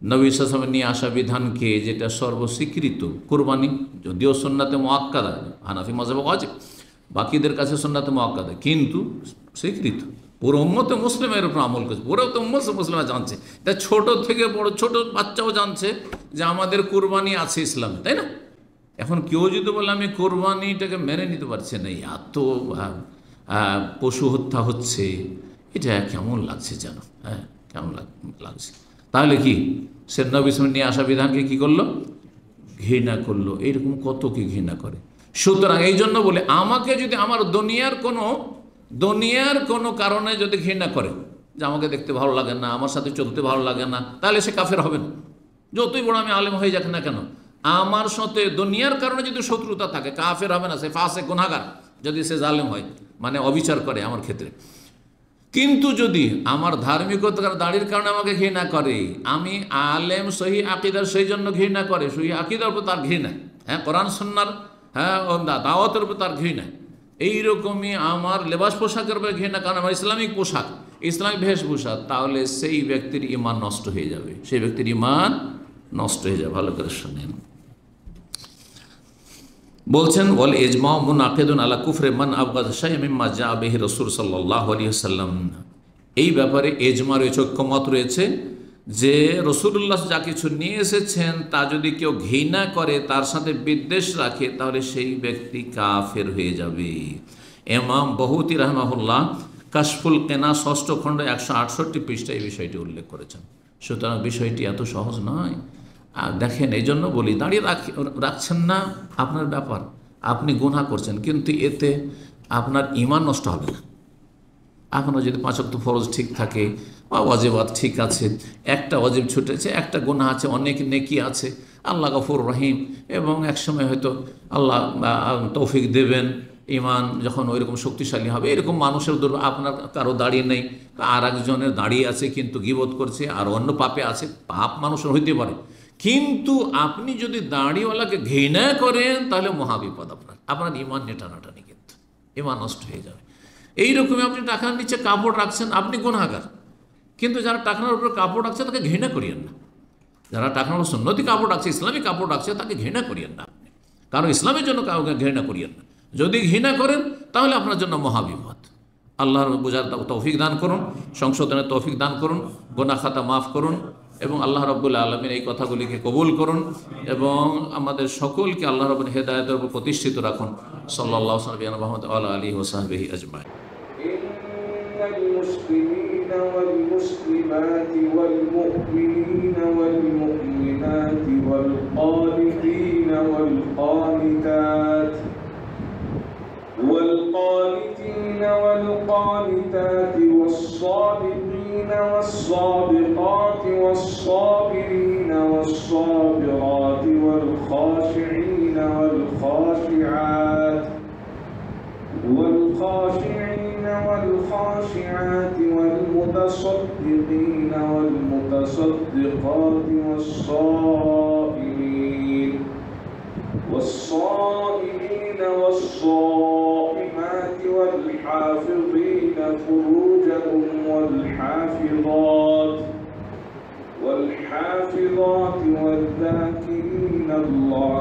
Speaker 4: নবী সাল্লাল্লাহু আলাইহি ওয়াসাল্লামের নিয়ে আসা বিধানকে, যেটা সর্বস্বীকৃত, কুরবানি যদিও সুন্নাতে মুআক্কাদা, হানাফি মাযহাবে ওয়াজিব, বাকিদের কাছে সুন্নাতে মুআক্কাদা, কিন্তু স্বীকৃত। পুরো উম্মতে মুসলিমের উপর আমল করছে, পুরো তো উম্মতে মুসলিমরা জানছে, এটা ছোট থেকে বড়, ছোট বাচ্চাও জানছে যে আমাদের কুরবানি আছে ইসলামে, তাই না? এখন কেউ যদি বলে আমি কোরবানিটাকে মেনে নিতে পারছি না, এত পশু হত্যা হচ্ছে, এটা কেমন লাগছে যেন, হ্যাঁ কেমন লাগছে, তাহলে কি সে নবী ইসলাম নিয়ে আসা বিধানকে কি করলো? ঘৃণা করলো। এইরকম কত কি ঘৃণা করে। সুতরাং এই জন্য বলে আমাকে যদি আমার দুনিয়ার কোনো কারণে যদি ঘৃণা করে, যে আমাকে দেখতে ভালো লাগে না, আমার সাথে চলতে ভালো লাগে না, তাহলে সে কাফের হবে না, যতই বড় আমি আলেম হয়ে যাক না কেন। আমার সাথে দুনিয়ার কারণে যদি শত্রুতা থাকে, কাফের হবে না, সে ফাসেক গুনাহগার যদি সে জালেম হয়, মানে অবিচার করে আমার ক্ষেত্রে। কিন্তু যদি আমার ধার্মিকতার দাড়ির কারণে আমাকে ঘৃণা করে, আমি আলেম সহি আকিদার সেই জন্য ঘৃণা করে, সহি আকিদার উপর তার ঘৃণা, হ্যাঁ কোরআন সুন্নাহর দাওয়াতের উপর তার ঘৃণা, এইরকমই আমার লেবাস পোশাকের উপর ঘৃণা, কারণ আমার ইসলামিক পোশাক, ইসলামিক বেশভূষা, তাহলে সেই ব্যক্তির ঈমান নষ্ট হয়ে যাবে, সেই ব্যক্তির ঈমান নষ্ট হয়ে যাবে। ভালো করে শুনেন, বলছেন ওয়াল ইজমা মুনাকিদুন আলা কুফরে মান আবগাদ শাইআ মিম্মা জা বিহি রাসূল সাল্লাল্লাহু আলাইহি ওয়াসাল্লাম। এই ব্যাপারে ইজমা রয়েছে, ঐক্যমত রয়েছে যে রাসূলুল্লাহ যা কিছু নিয়ে এসেছেন তা যদি কেউ ঘৃণা করে, তার সাথে বিদ্বেষ রাখে, তাহলে সেই ব্যক্তি কাফের হয়ে যাবে। ইমাম বহতি রাহমাহুল্লাহ কাশফুল কেনা 6ষ্ঠ খণ্ড 168 পৃষ্ঠায় এই বিষয়টি উল্লেখ করেছেন। সুতরাং বিষয়টি এত সহজ নয়। দেখেন, এই জন্য বলি, দাঁড়িয়ে রাখছেন না আপনার ব্যাপার, আপনি গুনাহ করছেন, কিন্তু এতে আপনার ঈমান নষ্ট হবে না। আপনার যদি 5 ওয়াক্ত ফরজ ঠিক থাকে বা ওয়াজিবাত ঠিক আছে, একটা ওয়াজিব ছুটেছে, একটা গুনাহ আছে, অনেক নেকি আছে, আল্লাহ গফুর রহিম, এবং একসময় হয়তো আল্লাহ তৌফিক দেবেন, ঈমান যখন ওইরকম শক্তিশালী হবে। এরকম মানুষের আপনার কারো দাঁড়িয়ে নেই, আর একজনের দাঁড়িয়ে আছে কিন্তু গীবত করছে, আর অন্য পাপে আছে, পাপ মানুষের হইতে পারে, কিন্তু আপনি যদি দাড়িওয়ালাকে ঘৃণা করেন তাহলে মহাবিপদ, আপনার ঈমান নেটানাটানি, কিন্তু ঈমান নষ্ট হয়ে যাবে। এইরকমই আপনি টাকার নিচে কাপড় রাখছেন, আপনি গুনাহগার, কিন্তু যারা টাকার উপর কাপড় রাখছে তাকে ঘৃণা করিয়েন না। যারা টাকার উপর সুন্নতি কাপড় রাখছে, ইসলামী কাপড় রাখছে, তাকে ঘৃণা করিয়েন না আপনি, কারণ ইসলামের জন্য কাউকে ঘৃণা করিয়েন না। যদি ঘৃণা করেন তাহলে আপনার জন্য মহাবিপদ। আল্লাহর বোঝার তৌফিক দান করুন, সংশোধনের তৌফিক দান করুন, গুনাহ খাতা মাফ করুন, এবং আল্লাহ রাব্বুল আলামিন এই কথাগুলিকে কবুল করুন, এবং আমাদের সকলকে আল্লাহ রাব্বুল হেদায়েতের উপর প্রতিষ্ঠিত রাখুন। সাল্লাল্লাহু আলাইহি ওয়া সাল্লাম ওয়া আলা আলিহি ওয়া সাহবিহি আজমাইন।
Speaker 2: ইন্নাল মুসলিমিনা ওয়াল মুসলিমাতি ওয়াল মুমিনিনা ওয়াল মুমিনাতি ওয়াল কানিতিনা ওয়াল কানিতাত والقانتين والقانتات والصادقين والصادقات والصابرين والصابرات والخاشعين والخاشعات والخاشعات والمتصدقين والمتصدقات والصائمين والصائمات والحافظين فروجهم والحافظات والذاكرين الله